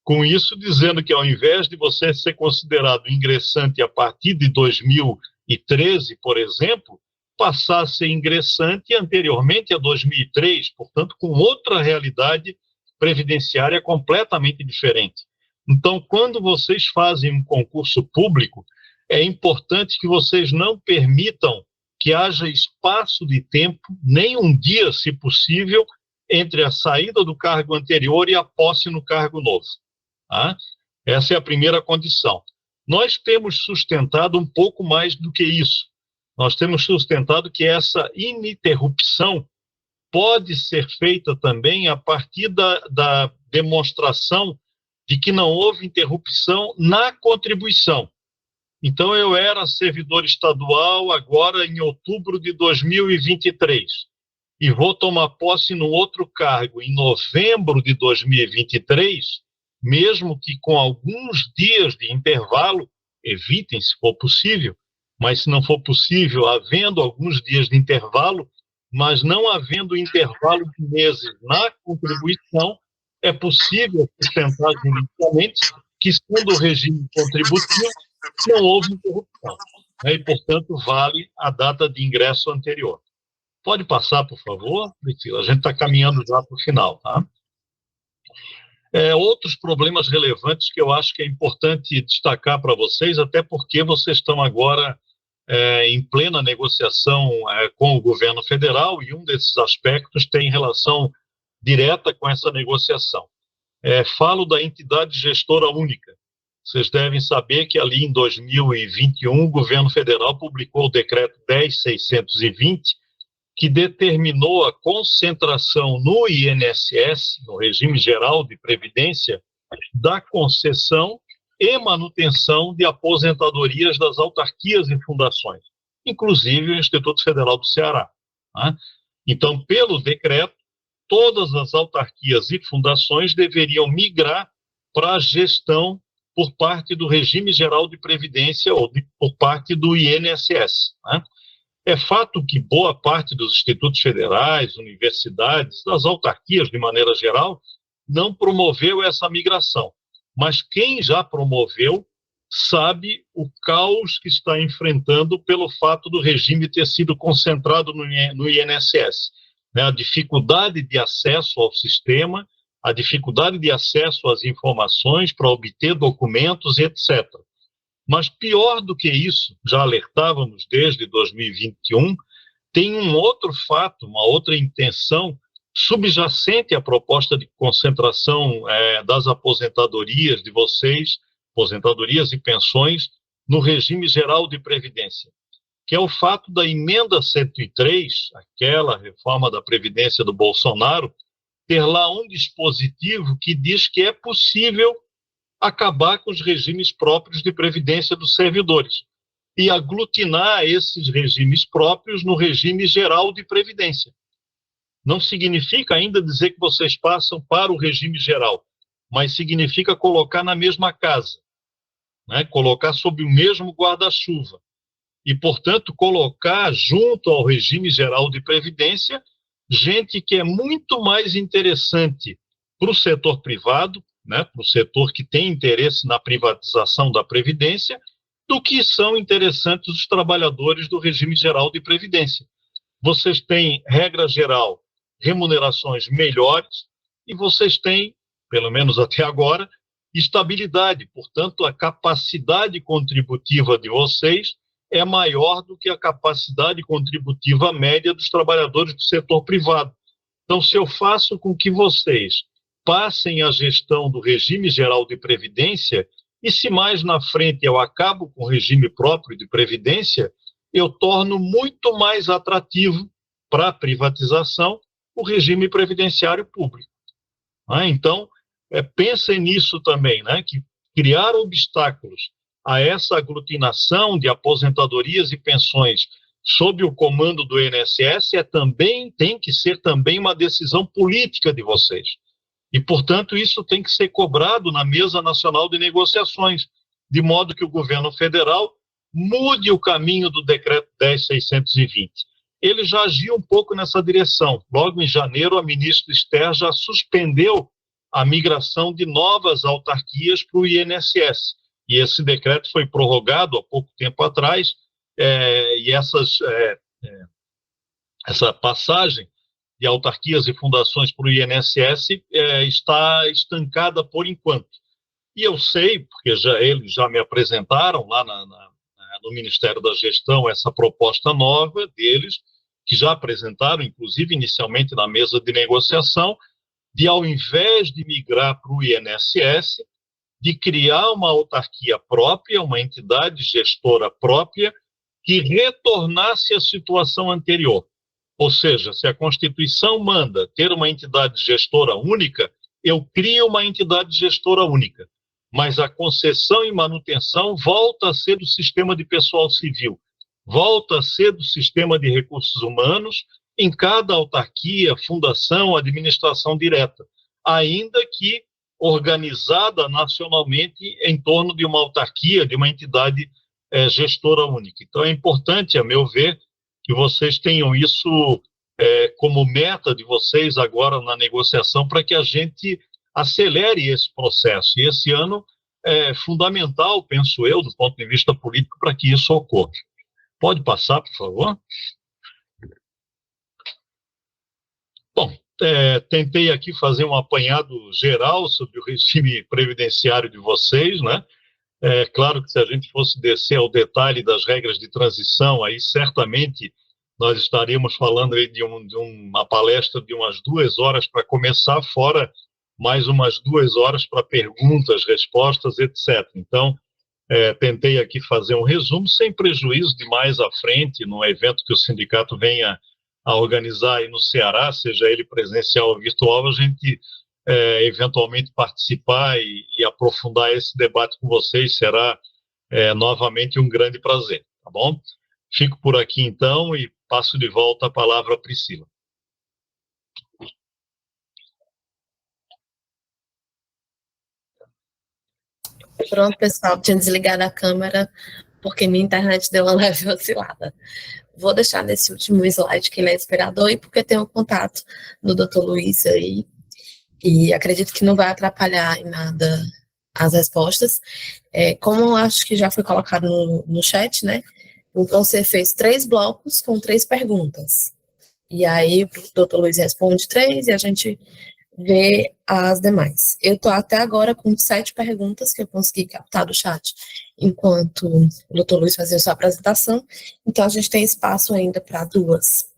com isso dizendo que ao invés de você ser considerado ingressante a partir de 2013, por exemplo, passar a ser ingressante anteriormente a 2003, portanto, com outra realidade previdenciária completamente diferente. Então, quando vocês fazem um concurso público, é importante que vocês não permitam que haja espaço de tempo, nem um dia, se possível, entre a saída do cargo anterior e a posse no cargo novo. Tá? Essa é a primeira condição. Nós temos sustentado um pouco mais do que isso. Nós temos sustentado que essa ininterrupção pode ser feita também a partir da demonstração de que não houve interrupção na contribuição. Então, eu era servidor estadual agora em outubro de 2023 e vou tomar posse no outro cargo em novembro de 2023, mesmo que com alguns dias de intervalo, evitem se for possível, mas se não for possível, havendo alguns dias de intervalo, mas não havendo intervalo de meses na contribuição, é possível sustentar juridicamente que, sendo o regime contributivo, não houve interrupção, né? E, portanto, vale a data de ingresso anterior. Pode passar, por favor, Priscila? A gente está caminhando já para o final, tá? Outros problemas relevantes que eu acho que é importante destacar para vocês, até porque vocês estão agora em plena negociação com o governo federal, e um desses aspectos tem relação direta com essa negociação. Falo da entidade gestora única. Vocês devem saber que ali em 2021 o governo federal publicou o decreto 10.620, que determinou a concentração no INSS, no Regime Geral de Previdência, da concessão e manutenção de aposentadorias das autarquias e fundações, inclusive o Instituto Federal do Ceará, né? Então, pelo decreto, todas as autarquias e fundações deveriam migrar para a gestão por parte do Regime Geral de Previdência ou por parte do INSS, né? É fato que boa parte dos institutos federais, universidades, das autarquias de maneira geral, não promoveu essa migração. Mas quem já promoveu sabe o caos que está enfrentando pelo fato do regime ter sido concentrado no INSS, né? A dificuldade de acesso ao sistema, a dificuldade de acesso às informações para obter documentos, etc. Mas pior do que isso, já alertávamos desde 2021, tem um outro fato, uma outra intenção subjacente à proposta de concentração das aposentadorias de vocês, aposentadorias e pensões, no regime geral de previdência, que é o fato da emenda 103, aquela reforma da Previdência do Bolsonaro, ter lá um dispositivo que diz que é possível acabar com os regimes próprios de previdência dos servidores e aglutinar esses regimes próprios no regime geral de previdência. Não significa ainda dizer que vocês passam para o regime geral, mas significa colocar na mesma casa, né? Colocar sob o mesmo guarda-chuva e, portanto, colocar junto ao regime geral de previdência gente que é muito mais interessante para o setor privado, né, para o setor que tem interesse na privatização da Previdência, do que são interessantes os trabalhadores do regime geral de Previdência. Vocês têm, regra geral, remunerações melhores e vocês têm, pelo menos até agora, estabilidade. Portanto, a capacidade contributiva de vocês é maior do que a capacidade contributiva média dos trabalhadores do setor privado. Então, se eu faço com que vocês passem a gestão do regime geral de previdência, e se mais na frente eu acabo com o regime próprio de previdência, eu torno muito mais atrativo para a privatização o regime previdenciário público. Então, pensem nisso também, né, que criar obstáculos a essa aglutinação de aposentadorias e pensões sob o comando do INSS tem que ser também uma decisão política de vocês. E, portanto, isso tem que ser cobrado na Mesa Nacional de Negociações, de modo que o governo federal mude o caminho do decreto 10.620. Ele já agiu um pouco nessa direção. Logo em janeiro, a ministra Esther já suspendeu a migração de novas autarquias para o INSS. E esse decreto foi prorrogado há pouco tempo atrás, e essa passagem de autarquias e fundações para o INSS está estancada por enquanto. E eu sei, porque eles já me apresentaram lá no Ministério da Gestão essa proposta nova deles, que já apresentaram, inclusive, inicialmente na mesa de negociação, de, ao invés de migrar para o INSS, de criar uma autarquia própria, uma entidade gestora própria, que retornasse à situação anterior. Ou seja, se a Constituição manda ter uma entidade gestora única, eu crio uma entidade gestora única. Mas a concessão e manutenção volta a ser do sistema de pessoal civil, volta a ser do sistema de recursos humanos em cada autarquia, fundação, administração direta, ainda que organizada nacionalmente em torno de uma autarquia, de uma entidade gestora única. Então, é importante, a meu ver, que vocês tenham isso como meta de vocês agora na negociação, para que a gente acelere esse processo. E esse ano é fundamental, penso eu, do ponto de vista político, para que isso ocorra. Pode passar, por favor? Bom, tentei aqui fazer um apanhado geral sobre o regime previdenciário de vocês, né? É claro que se a gente fosse descer ao detalhe das regras de transição, aí certamente nós estaríamos falando aí de uma palestra de umas 2 horas para começar, fora mais umas 2 horas para perguntas, respostas, etc. Então, tentei aqui fazer um resumo, sem prejuízo de mais à frente, num evento que o sindicato venha a organizar aí no Ceará, seja ele presencial ou virtual, a gente eventualmente participar e aprofundar esse debate com vocês, será novamente um grande prazer, tá bom? Fico por aqui então e passo de volta a palavra à Priscila. Pronto, pessoal, tinha desligado a câmera porque minha internet deu uma leve oscilada. Vou deixar nesse último slide que ele é inspirador e porque tem um contato do Dr. Luiz aí, e acredito que não vai atrapalhar em nada as respostas. Como eu acho que já foi colocado no chat, né? Então, você fez 3 blocos com 3 perguntas. E aí, o Dr. Luiz responde 3 e a gente vê as demais. Eu estou até agora com 7 perguntas que eu consegui captar do chat, enquanto o Dr. Luiz fazia sua apresentação. Então, a gente tem espaço ainda para 2.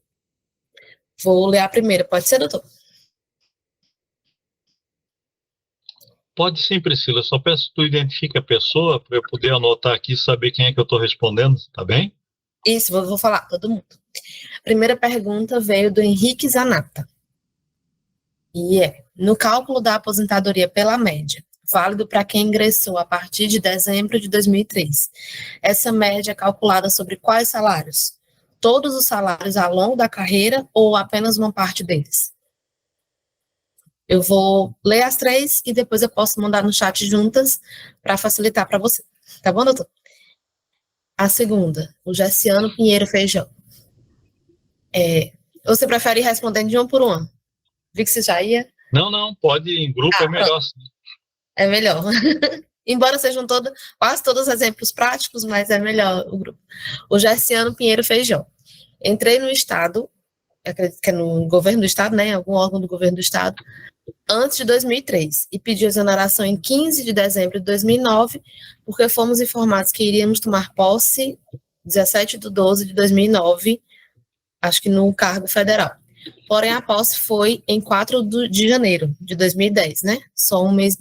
Vou ler a primeira. Pode ser, doutor? Pode sim, Priscila. Só peço que tu identifique a pessoa para eu poder anotar aqui e saber quem é que eu estou respondendo, tá bem? Isso, vou falar, todo mundo. A primeira pergunta veio do Henrique Zanata. E no cálculo da aposentadoria pela média, válido para quem ingressou a partir de dezembro de 2003, essa média é calculada sobre quais salários? Todos os salários ao longo da carreira ou apenas uma parte deles? Eu vou ler as 3 e depois eu posso mandar no chat juntas para facilitar para você. Tá bom, doutor? A segunda, o Gessiano Pinheiro Feijão. Você prefere ir respondendo de uma por uma? Vi que você já ia. Não, pode em grupo, é melhor. Sim. É melhor. Embora sejam quase todos exemplos práticos, mas é melhor o grupo. O Gessiano Pinheiro Feijão. Entrei no Estado, acredito que é no governo do Estado, né? Algum órgão do governo do Estado, antes de 2003, e pedi exoneração em 15 de dezembro de 2009, porque fomos informados que iríamos tomar posse 17 de 12 de 2009, acho que no cargo federal. Porém, a posse foi em 4 de janeiro de 2010, né? Só um mês,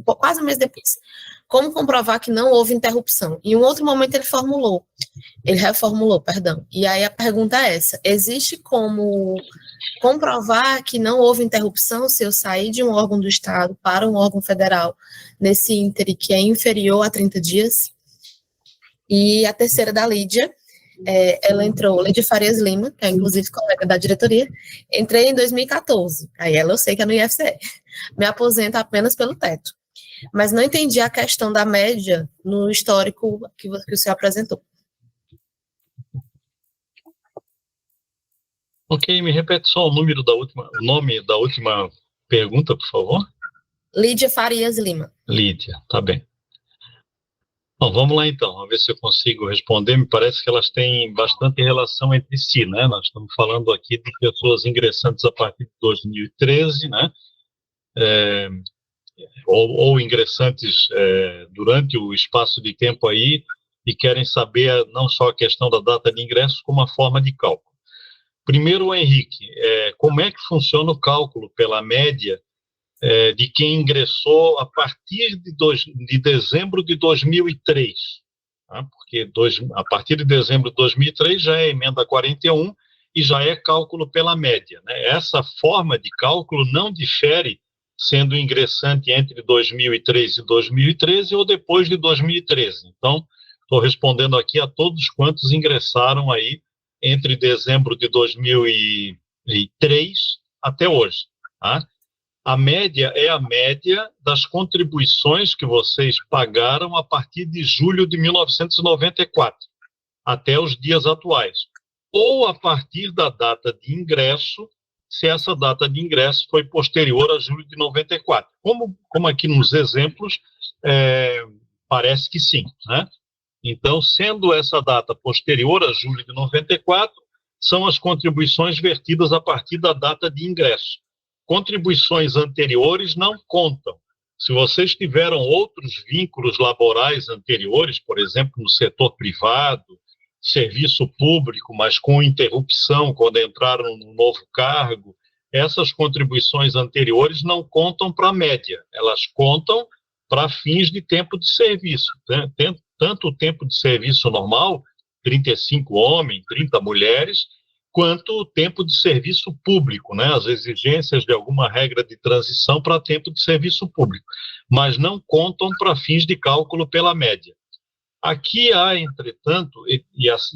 quase um mês depois. Como comprovar que não houve interrupção? Em um outro momento ele reformulou, perdão. E aí a pergunta é essa: existe como comprovar que não houve interrupção se eu sair de um órgão do Estado para um órgão federal nesse íntere que é inferior a 30 dias? E a terceira da Lídia, ela entrou, Lídia Farias Lima, que é inclusive colega da diretoria, entrei em 2014, aí ela eu sei que é no IFCE, me aposenta apenas pelo teto, mas não entendi a questão da média no histórico que o senhor apresentou. Ok, me repete só o nome da última pergunta, por favor. Lídia Farias Lima. Lídia, tá bem. Bom, vamos lá então, vamos ver se eu consigo responder. Me parece que elas têm bastante relação entre si, né? Nós estamos falando aqui de pessoas ingressantes a partir de 2013, né? Ou ingressantes durante o espaço de tempo aí e querem saber não só a questão da data de ingresso, como a forma de cálculo. Primeiro, Henrique, como é que funciona o cálculo pela média de quem ingressou a partir de dezembro de 2003, tá? Porque a partir de dezembro de 2003 já é emenda 41 e já é cálculo pela média, né? Essa forma de cálculo não difere sendo ingressante entre 2003 e 2013 ou depois de 2013. Então, estou respondendo aqui a todos quantos ingressaram aí entre dezembro de 2003 até hoje, tá? A média é a média das contribuições que vocês pagaram a partir de julho de 1994 até os dias atuais, ou a partir da data de ingresso, se essa data de ingresso foi posterior a julho de 94. Como aqui nos exemplos, parece que sim, né? Então, sendo essa data posterior a julho de 94, são as contribuições vertidas a partir da data de ingresso. Contribuições anteriores não contam. Se vocês tiveram outros vínculos laborais anteriores, por exemplo, no setor privado, serviço público, mas com interrupção quando entraram no novo cargo, essas contribuições anteriores não contam para a média, elas contam para fins de tempo de serviço, né? Tanto o tempo de serviço normal, 35 homens, 30 mulheres, quanto o tempo de serviço público, né? As exigências de alguma regra de transição para tempo de serviço público, mas não contam para fins de cálculo pela média. Aqui há, entretanto,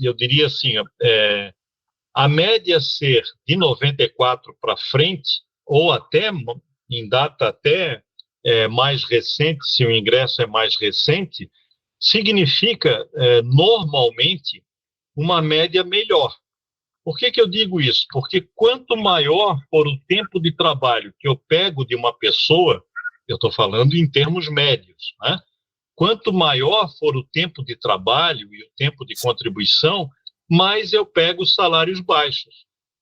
eu diria assim, a média ser de 94 para frente, ou até em data até mais recente, se o ingresso é mais recente, significa normalmente uma média melhor. Por que eu digo isso? Porque quanto maior for o tempo de trabalho que eu pego de uma pessoa, eu estou falando em termos médios, né? Quanto maior for o tempo de trabalho e o tempo de contribuição, mais eu pego os salários baixos.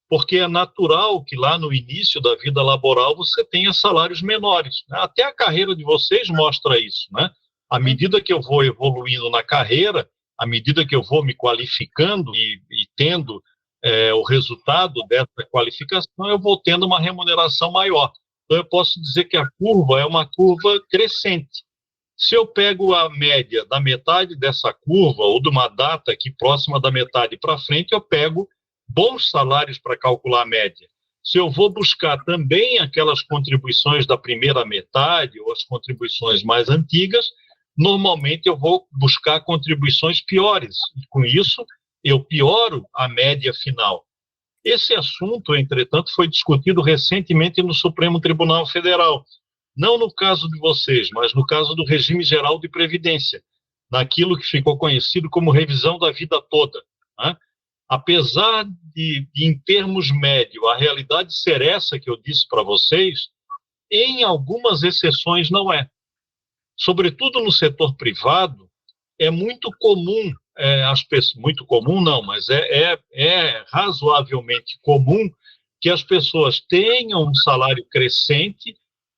Porque é natural que lá no início da vida laboral você tenha salários menores, né? Até a carreira de vocês mostra isso, né? À medida que eu vou evoluindo na carreira, à medida que eu vou me qualificando e tendo o resultado dessa qualificação, eu vou tendo uma remuneração maior. Então, eu posso dizer que a curva é uma curva crescente. Se eu pego a média da metade dessa curva, ou de uma data aqui próxima da metade para frente, eu pego bons salários para calcular a média. Se eu vou buscar também aquelas contribuições da primeira metade, ou as contribuições mais antigas, normalmente eu vou buscar contribuições piores. E com isso, eu pioro a média final. Esse assunto, entretanto, foi discutido recentemente no Supremo Tribunal Federal. Não no caso de vocês, mas no caso do regime geral de previdência, naquilo que ficou conhecido como revisão da vida toda, né? Apesar de, em termos médios, a realidade ser essa que eu disse para vocês, em algumas exceções não é. Sobretudo no setor privado, é muito comum, as pessoas, muito comum não, mas é razoavelmente comum que as pessoas tenham um salário crescente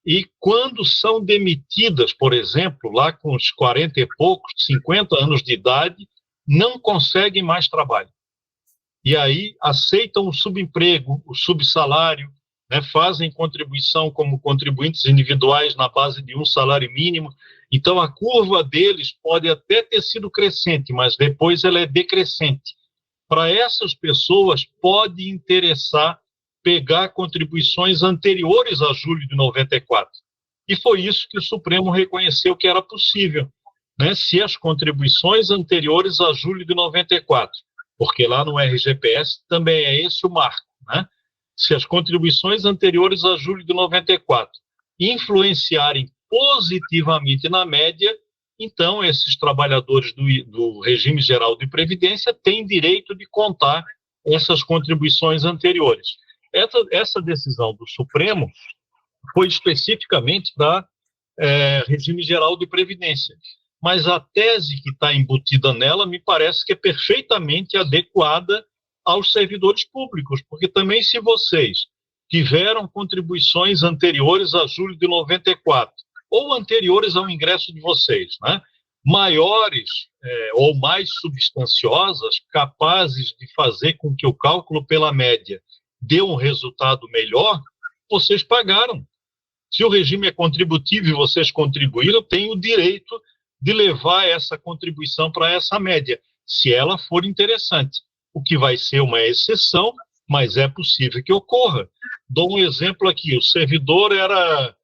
e quando são demitidas, por exemplo, lá com os 40 e poucos, 50 anos de idade, não conseguem mais trabalho. E aí aceitam o subemprego, o subsalário, né, fazem contribuição como contribuintes individuais na base de um salário mínimo. Então, a curva deles pode até ter sido crescente, mas depois ela é decrescente. Para essas pessoas, pode interessar pegar contribuições anteriores a julho de 94. E foi isso que o Supremo reconheceu que era possível, né? Se as contribuições anteriores a julho de 94, porque lá no RGPS também é esse o marco, né? Se as contribuições anteriores a julho de 94 influenciarem positivamente na média, então esses trabalhadores do regime geral de previdência têm direito de contar essas contribuições anteriores. Essa decisão do Supremo foi especificamente para regime geral de previdência, mas a tese que está embutida nela me parece que é perfeitamente adequada aos servidores públicos, porque também se vocês tiveram contribuições anteriores a julho de 94, ou anteriores ao ingresso de vocês, né, maiores ou mais substanciosas, capazes de fazer com que o cálculo pela média dê um resultado melhor, vocês pagaram. Se o regime é contributivo e vocês contribuíram, tem o direito de levar essa contribuição para essa média, se ela for interessante, o que vai ser uma exceção, mas é possível que ocorra. Dou um exemplo aqui, o servidor era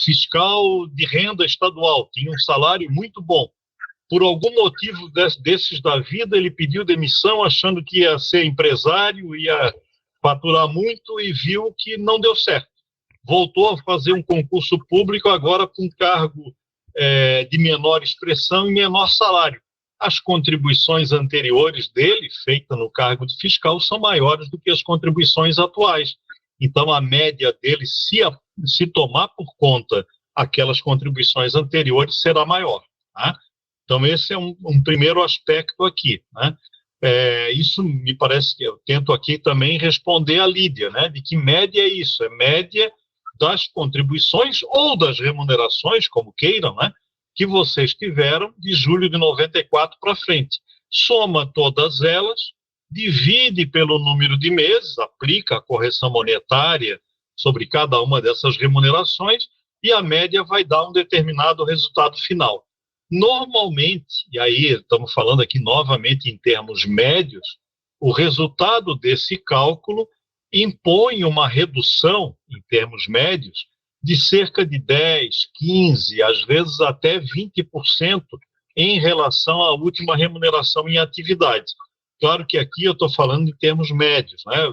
fiscal de renda estadual, tinha um salário muito bom. Por algum motivo desses da vida, ele pediu demissão achando que ia ser empresário, ia faturar muito e viu que não deu certo. Voltou a fazer um concurso público agora com cargo de menor expressão e menor salário. As contribuições anteriores dele, feitas no cargo de fiscal, são maiores do que as contribuições atuais. Então, a média dele, se tomar por conta aquelas contribuições anteriores, será maior. Tá? Então, esse é um primeiro aspecto aqui. Né? Isso me parece que eu tento aqui também responder a Lídia, né? De que média é isso? É média das contribuições ou das remunerações, como queiram, né? Que vocês tiveram de julho de 94 para frente. Soma todas elas, divide pelo número de meses, aplica a correção monetária sobre cada uma dessas remunerações e a média vai dar um determinado resultado final. Normalmente, e aí estamos falando aqui novamente em termos médios, o resultado desse cálculo impõe uma redução, em termos médios, de cerca de 10, 15, às vezes até 20% em relação à última remuneração em atividade. Claro que aqui eu estou falando em termos médios, né?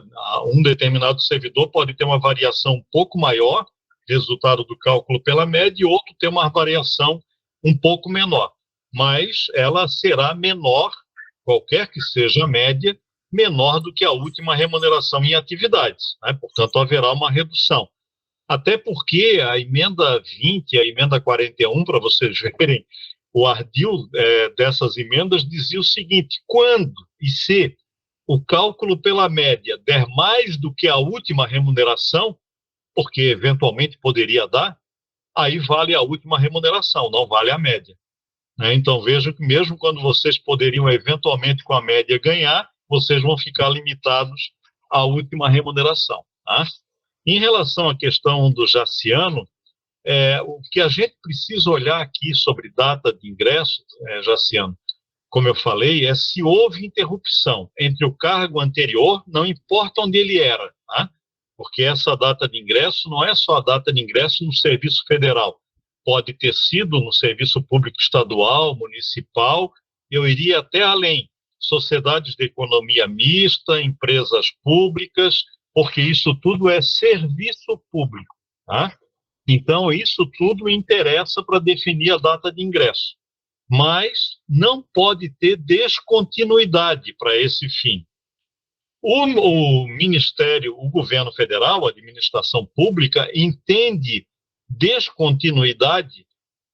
Um determinado servidor pode ter uma variação um pouco maior, resultado do cálculo pela média, e outro ter uma variação um pouco menor, mas ela será menor, qualquer que seja a média, menor do que a última remuneração em atividades, né? Portanto, haverá uma redução. Até porque a emenda 20 e a emenda 41, para vocês verem, o ardil dessas emendas dizia o seguinte: quando e se o cálculo pela média der mais do que a última remuneração, porque eventualmente poderia dar, aí vale a última remuneração, não vale a média. Né? Então, vejam que mesmo quando vocês poderiam eventualmente com a média ganhar, vocês vão ficar limitados à última remuneração. Tá? Em relação à questão do Jaciano, o que a gente precisa olhar aqui sobre data de ingresso, Jaciano, como eu falei, é se houve interrupção entre o cargo anterior, não importa onde ele era, tá? Porque essa data de ingresso não é só a data de ingresso no serviço federal, pode ter sido no serviço público estadual, municipal, eu iria até além, sociedades de economia mista, empresas públicas, porque isso tudo é serviço público, tá? Então, isso tudo interessa para definir a data de ingresso. Mas não pode ter descontinuidade para esse fim. O Ministério, o governo federal, a administração pública, entende descontinuidade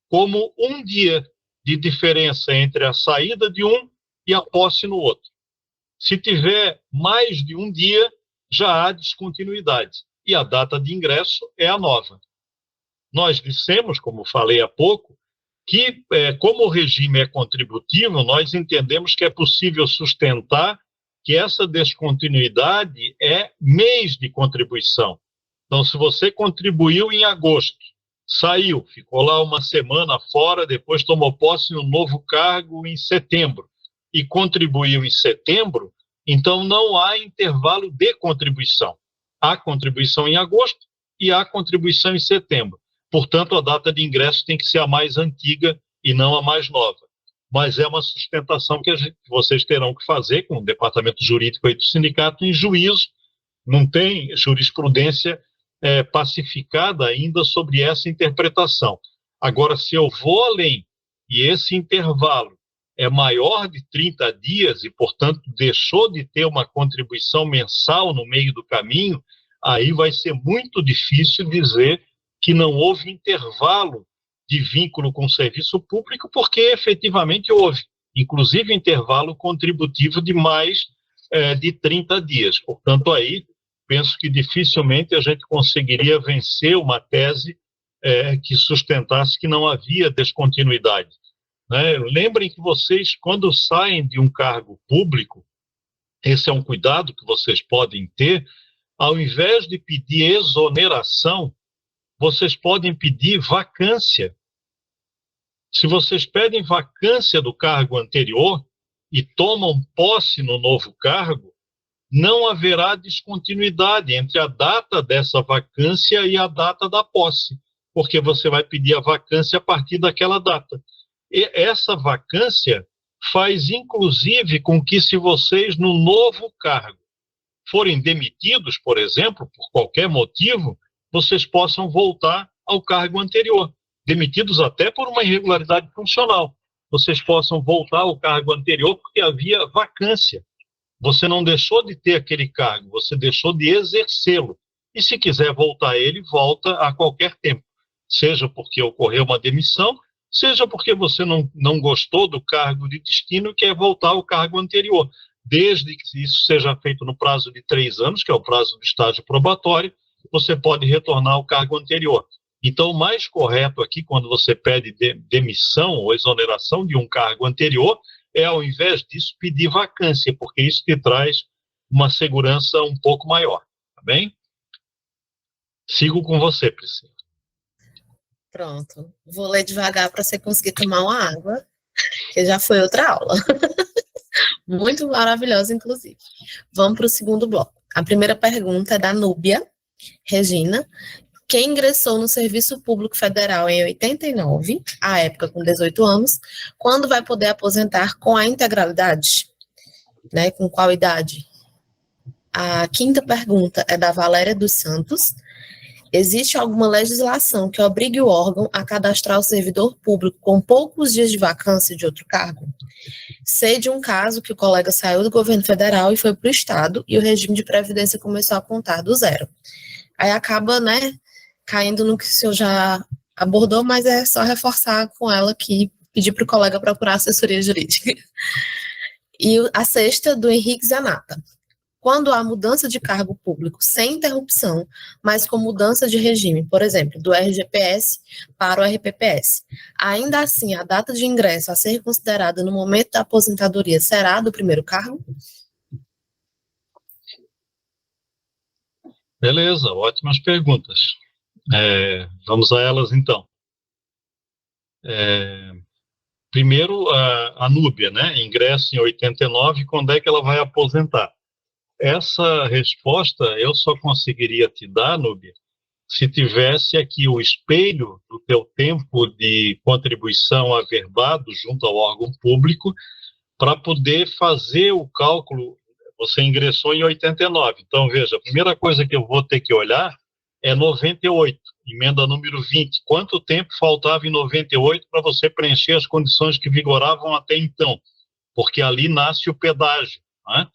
como um dia de diferença entre a saída de um e a posse no outro. Se tiver mais de um dia, já há descontinuidade. E a data de ingresso é a nova. Nós dissemos, como falei há pouco, que, como o regime é contributivo, nós entendemos que é possível sustentar que essa descontinuidade é mês de contribuição. Então, se você contribuiu em agosto, saiu, ficou lá uma semana fora, depois tomou posse no novo cargo em setembro e contribuiu em setembro, então não há intervalo de contribuição. Há contribuição em agosto e há contribuição em setembro. Portanto, a data de ingresso tem que ser a mais antiga e não a mais nova. Mas é uma sustentação que vocês terão que fazer com o departamento jurídico aí do sindicato em juízo. Não tem jurisprudência pacificada ainda sobre essa interpretação. Agora, se eu vou além e esse intervalo é maior de 30 dias e, portanto, deixou de ter uma contribuição mensal no meio do caminho, aí vai ser muito difícil dizer que não houve intervalo de vínculo com o serviço público, porque efetivamente houve, inclusive intervalo contributivo de mais de 30 dias. Portanto, aí penso que dificilmente a gente conseguiria vencer uma tese que sustentasse que não havia descontinuidade. Né? Lembrem que vocês, quando saem de um cargo público, esse é um cuidado que vocês podem ter, ao invés de pedir exoneração, vocês podem pedir vacância. Se vocês pedem vacância do cargo anterior e tomam posse no novo cargo, não haverá descontinuidade entre a data dessa vacância e a data da posse, porque você vai pedir a vacância a partir daquela data. E essa vacância faz, inclusive, com que, se vocês, no novo cargo, forem demitidos, por exemplo, por qualquer motivo, vocês possam voltar ao cargo anterior. Demitidos até por uma irregularidade funcional. Vocês possam voltar ao cargo anterior porque havia vacância. Você não deixou de ter aquele cargo, você deixou de exercê-lo. E se quiser voltar a ele, volta a qualquer tempo. Seja porque ocorreu uma demissão, seja porque você não gostou do cargo de destino e quer voltar ao cargo anterior. Desde que isso seja feito no prazo de 3 anos, que é o prazo do estágio probatório, você pode retornar ao cargo anterior. Então, o mais correto aqui, quando você pede demissão ou exoneração de um cargo anterior, é, ao invés disso, pedir vacância, porque isso te traz uma segurança um pouco maior, tá bem? Sigo com você, Priscila. Pronto. Vou ler devagar para você conseguir tomar uma água, que já foi outra aula. Muito maravilhosa, inclusive. Vamos para o segundo bloco. A primeira pergunta é da Núbia Regina, que ingressou no Serviço Público Federal em 89, à época com 18 anos, quando vai poder aposentar com a integralidade? Né, com qual idade? A quinta pergunta é da Valéria dos Santos. Existe alguma legislação que obrigue o órgão a cadastrar o servidor público com poucos dias de vacância de outro cargo? Sei de um caso que o colega saiu do governo federal e foi para o estado, e o regime de previdência começou a contar do zero. Aí acaba, né, caindo no que o senhor já abordou, mas é só reforçar com ela que pedir para o colega procurar assessoria jurídica. E a sexta, do Henrique Zanata. Quando há mudança de cargo público sem interrupção, mas com mudança de regime, por exemplo, do RGPS para o RPPS, ainda assim, a data de ingresso a ser considerada no momento da aposentadoria será do primeiro cargo? Beleza, ótimas perguntas. Vamos a elas, então. Primeiro, a Núbia, né? Ingressa em 89, quando é que ela vai aposentar? Essa resposta eu só conseguiria te dar, Núbia, se tivesse aqui o espelho do teu tempo de contribuição averbado junto ao órgão público, para poder fazer o cálculo. Você ingressou em 89, então veja, a primeira coisa que eu vou ter que olhar é 98, emenda número 20. Quanto tempo faltava em 98 para você preencher as condições que vigoravam até então? Porque ali nasce o pedágio, né?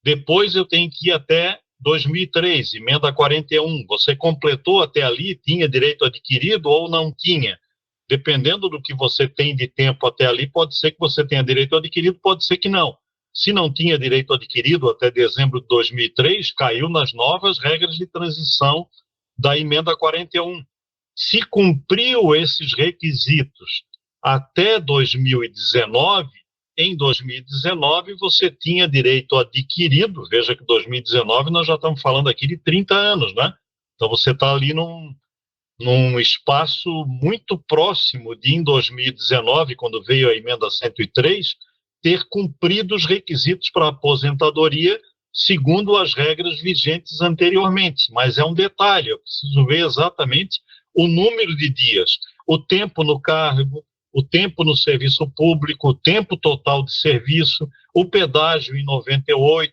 Depois eu tenho que ir até 2003, emenda 41. Você completou até ali, tinha direito adquirido ou não tinha? Dependendo do que você tem de tempo até ali, pode ser que você tenha direito adquirido, pode ser que não. Se não tinha direito adquirido até dezembro de 2003, caiu nas novas regras de transição da emenda 41. Se cumpriu esses requisitos até 2019, em 2019 você tinha direito adquirido. Veja que 2019 nós já estamos falando aqui de 30 anos, né? Então você está ali num espaço muito próximo de, em 2019, quando veio a emenda 103, ter cumprido os requisitos para aposentadoria segundo as regras vigentes anteriormente. Mas é um detalhe, eu preciso ver exatamente o número de dias, o tempo no cargo, o tempo no serviço público, o tempo total de serviço, o pedágio em 98,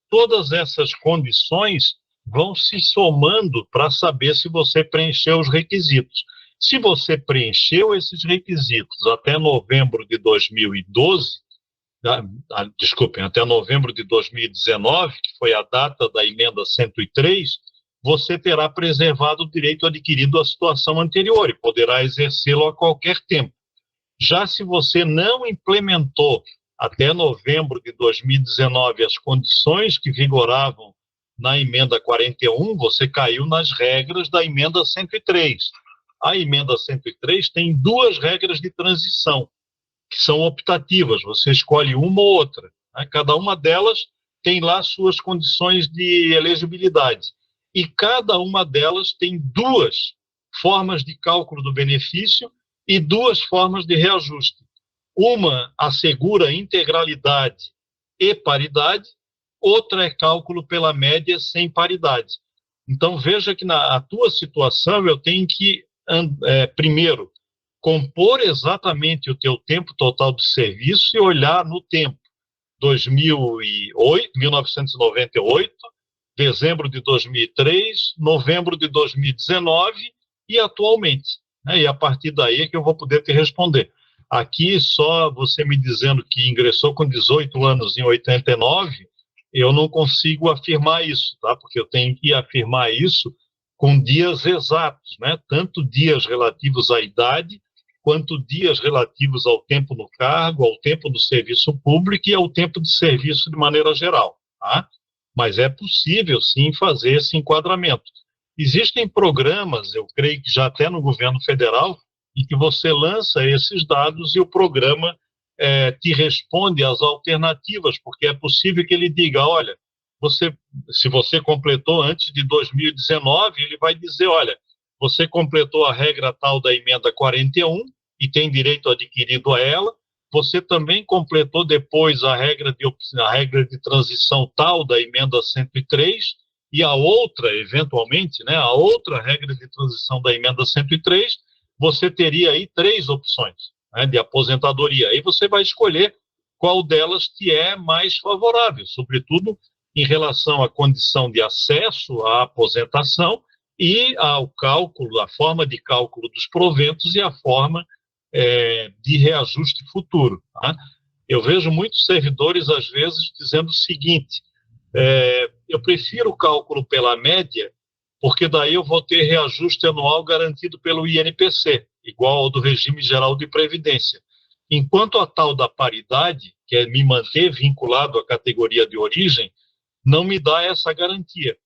todas essas condições vão se somando para saber se você preencheu os requisitos. Se você preencheu esses requisitos até novembro de 2012, desculpem, até novembro de 2019, que foi a data da emenda 103, você terá preservado o direito adquirido à situação anterior e poderá exercê-lo a qualquer tempo. Já se você não implementou até novembro de 2019 as condições que vigoravam na emenda 41, você caiu nas regras da emenda 103. A emenda 103 tem duas regras de transição, que são optativas, você escolhe uma ou outra, né? Cada uma delas tem lá suas condições de elegibilidade. E cada uma delas tem duas formas de cálculo do benefício e duas formas de reajuste. Uma assegura integralidade e paridade, outra é cálculo pela média sem paridade. Então, veja que na tua situação eu tenho que, primeiro, compor exatamente o teu tempo total de serviço e olhar no tempo. 2008, 1998, dezembro de 2003, novembro de 2019 e atualmente. Né? E a partir daí é que eu vou poder te responder. Aqui, só você me dizendo que ingressou com 18 anos em 89, eu não consigo afirmar isso, tá? Porque eu tenho que afirmar isso com dias exatos, né? Tanto dias relativos à idade, quanto dias relativos ao tempo no cargo, ao tempo do serviço público e ao tempo de serviço de maneira geral, tá? Mas é possível, sim, fazer esse enquadramento. Existem programas, eu creio que já até no governo federal, em que você lança esses dados e o programa te responde as alternativas, porque é possível que ele diga, olha, se você completou antes de 2019, ele vai dizer, olha, você completou a regra tal da emenda 41 e tem direito adquirido a ela, você também completou depois a regra de transição tal da emenda 103 e a outra, eventualmente, né, a outra regra de transição da emenda 103, você teria aí 3 opções, né, de aposentadoria. Aí você vai escolher qual delas te é mais favorável, sobretudo em relação à condição de acesso à aposentação e ao cálculo, a forma de cálculo dos proventos e a forma de reajuste futuro. Tá? Eu vejo muitos servidores, às vezes, dizendo o seguinte, eu prefiro o cálculo pela média, porque daí eu vou ter reajuste anual garantido pelo INPC, igual ao do regime geral de previdência. Enquanto a tal da paridade, que é me manter vinculado à categoria de origem, não me dá essa garantia.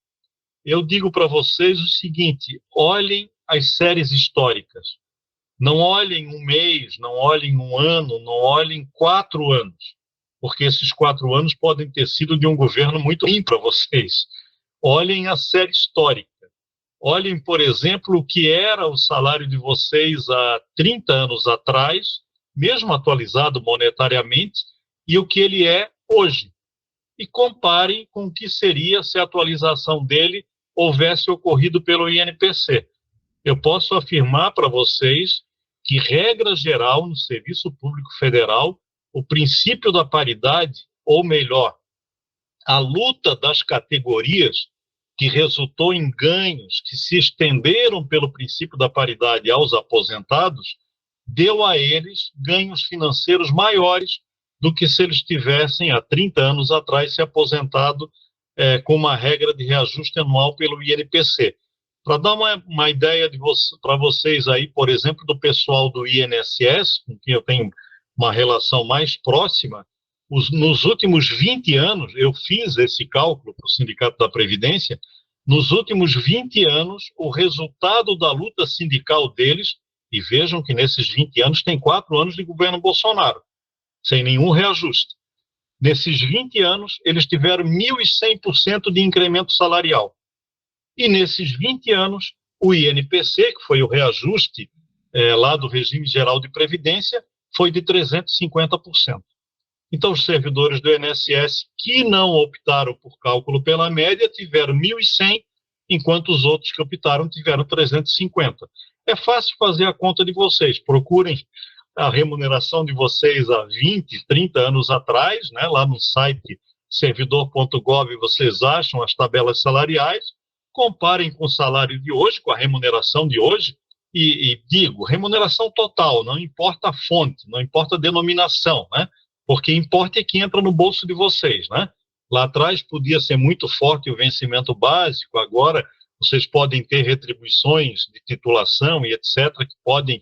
Eu digo para vocês o seguinte, olhem as séries históricas. Não olhem um mês, não olhem um ano, não olhem 4 anos, porque esses 4 anos podem ter sido de um governo muito ruim para vocês. Olhem a série histórica. Olhem, por exemplo, o que era o salário de vocês há 30 anos atrás, mesmo atualizado monetariamente, e o que ele é hoje. E comparem com o que seria se a atualização dele houvesse ocorrido pelo INPC. Eu posso afirmar para vocês que, regra geral, no Serviço Público Federal, o princípio da paridade, ou melhor, a luta das categorias que resultou em ganhos que se estenderam pelo princípio da paridade aos aposentados, deu a eles ganhos financeiros maiores do que se eles tivessem, há 30 anos atrás, se aposentado com uma regra de reajuste anual pelo INPC. Para dar uma ideia para vocês aí, por exemplo, do pessoal do INSS, com quem eu tenho uma relação mais próxima, nos últimos 20 anos, eu fiz esse cálculo para o Sindicato da Previdência, nos últimos 20 anos, o resultado da luta sindical deles, e vejam que nesses 20 anos tem 4 anos de governo Bolsonaro, sem nenhum reajuste. Nesses 20 anos, eles tiveram 1.100% de incremento salarial. E nesses 20 anos, o INPC, que foi o reajuste lá do regime geral de previdência, foi de 350%. Então, os servidores do INSS que não optaram por cálculo pela média tiveram 1.100, enquanto os outros que optaram tiveram 350. É fácil fazer a conta de vocês. Procurem a remuneração de vocês há 20, 30 anos atrás, né? Lá no site servidor.gov vocês acham as tabelas salariais, comparem com o salário de hoje, com a remuneração de hoje, e digo, remuneração total, não importa a fonte, não importa a denominação, né? Porque importa é que entra no bolso de vocês, né? Lá atrás podia ser muito forte o vencimento básico, agora vocês podem ter retribuições de titulação e etc., que podem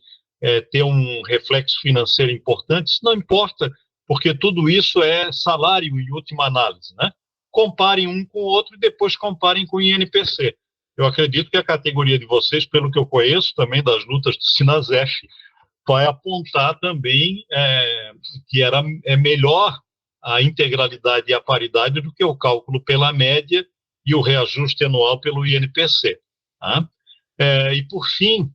ter um reflexo financeiro importante. Isso não importa, porque tudo isso é salário em última análise, né? Comparem um com o outro e depois comparem com o INPC. Eu acredito que a categoria de vocês, pelo que eu conheço também das lutas do Sinasef, vai apontar também que é melhor a integralidade e a paridade do que o cálculo pela média e o reajuste anual pelo INPC. Tá? E, por fim,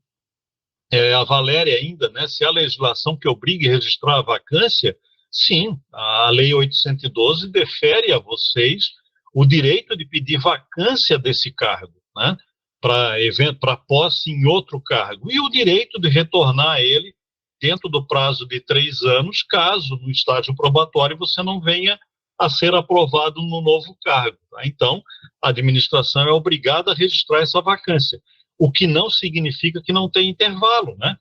a Valéria ainda, né, se há legislação que obrigue a registrar a vacância, sim, a Lei 812 defere a vocês o direito de pedir vacância desse cargo, né, para posse em outro cargo, e o direito de retornar a ele dentro do prazo de 3 anos, caso no estágio probatório você não venha a ser aprovado no novo cargo. Tá? Então, a administração é obrigada a registrar essa vacância, o que não significa que não tem intervalo, né?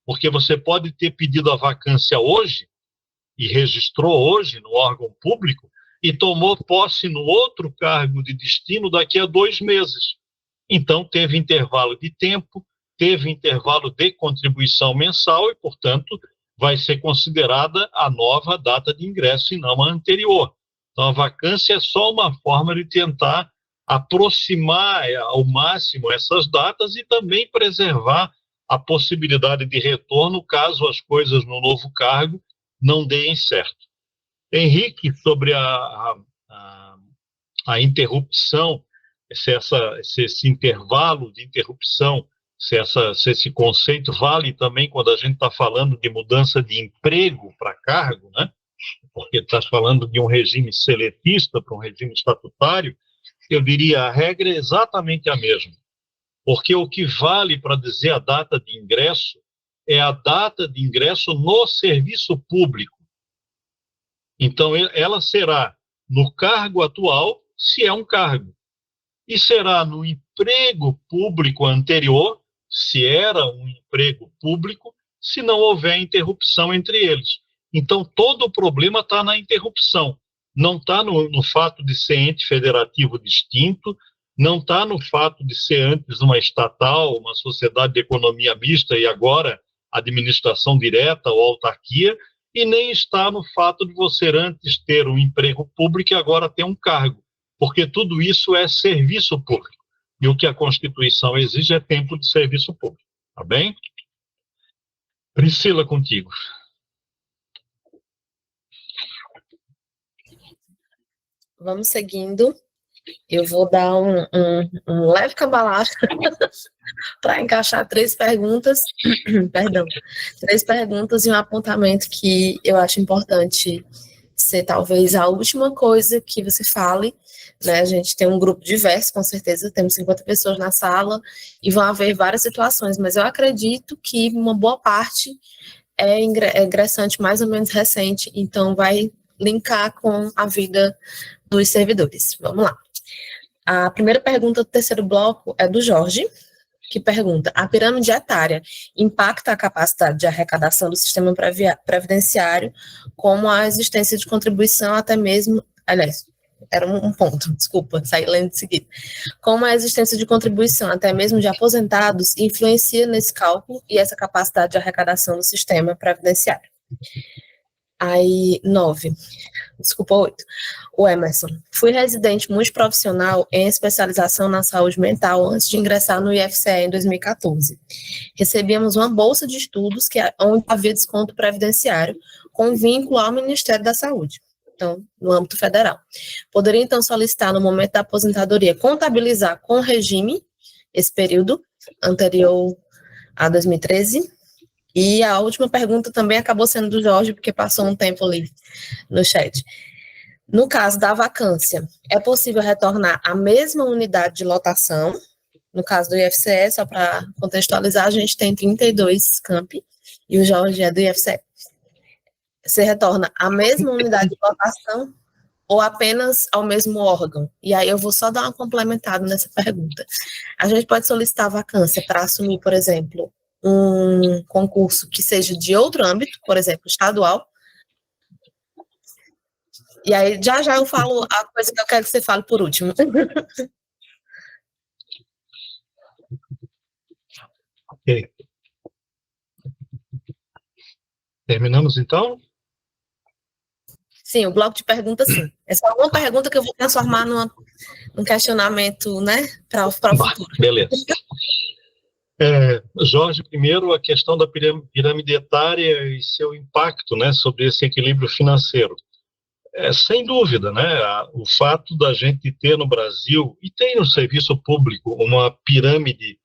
Porque você pode ter pedido a vacância hoje e registrou hoje no órgão público e tomou posse no outro cargo de destino daqui a 2 meses. Então, teve intervalo de tempo, teve intervalo de contribuição mensal e, portanto, vai ser considerada a nova data de ingresso e não a anterior. Então, a vacância é só uma forma de tentar aproximar ao máximo essas datas e também preservar a possibilidade de retorno caso as coisas no novo cargo não deem certo. Henrique, sobre a interrupção, se esse intervalo de interrupção, se esse conceito vale também quando a gente está falando de mudança de emprego para cargo, né? Porque está falando de um regime seletista para um regime estatutário, eu diria a regra é exatamente a mesma. Porque o que vale para dizer a data de ingresso é a data de ingresso no serviço público. Então, ela será no cargo atual, se é um cargo, e será no emprego público anterior, se era um emprego público, se não houver interrupção entre eles. Então, todo o problema está na interrupção, não está no fato de ser ente federativo distinto, não está no fato de ser antes uma estatal, uma sociedade de economia mista e agora administração direta ou autarquia, e nem está no fato de você antes ter um emprego público e agora ter um cargo, porque tudo isso é serviço público. E o que a Constituição exige é tempo de serviço público. Tá bem? Priscila, contigo. Vamos seguindo. Eu vou dar um leve cambalacho para encaixar 3 perguntas, perdão, 3 perguntas e um apontamento que eu acho importante ser talvez a última coisa que você fale, né? A gente tem um grupo diverso, com certeza, temos 50 pessoas na sala e vão haver várias situações, mas eu acredito que uma boa parte é ingressante mais ou menos recente, então vai linkar com a vida dos servidores. Vamos lá. A primeira pergunta do terceiro bloco é do Jorge, que pergunta: a pirâmide etária impacta a capacidade de arrecadação do sistema previdenciário, como a existência de contribuição até mesmo, aliás, era um ponto, desculpa, saí lendo de seguida, como a existência de contribuição até mesmo de aposentados influencia nesse cálculo e essa capacidade de arrecadação do sistema previdenciário. Aí, 8. O Emerson: fui residente multiprofissional em especialização na saúde mental antes de ingressar no IFCE em 2014. Recebíamos uma bolsa de estudos onde havia desconto previdenciário com vínculo ao Ministério da Saúde, então, no âmbito federal. Poderia, então, solicitar, no momento da aposentadoria, contabilizar com regime esse período anterior a 2013? E a última pergunta também acabou sendo do Jorge, porque passou um tempo ali no chat. No caso da vacância, é possível retornar à mesma unidade de lotação? No caso do IFCE, só para contextualizar, a gente tem 32 campi e o Jorge é do IFCE. Você retorna à mesma unidade de lotação ou apenas ao mesmo órgão? E aí eu vou só dar uma complementada nessa pergunta. A gente pode solicitar vacância para assumir, por exemplo, um concurso que seja de outro âmbito, por exemplo, estadual. E aí, já eu falo a coisa que eu quero que você fale por último. Ok. Terminamos, então? Sim, o bloco de perguntas, sim. É só uma pergunta que eu vou transformar num questionamento, né, para o futuro. Beleza. Jorge, primeiro, a questão da pirâmide etária e seu impacto, né, sobre esse equilíbrio financeiro. Sem dúvida, né, o fato da gente ter no Brasil, e tem no serviço público, uma pirâmide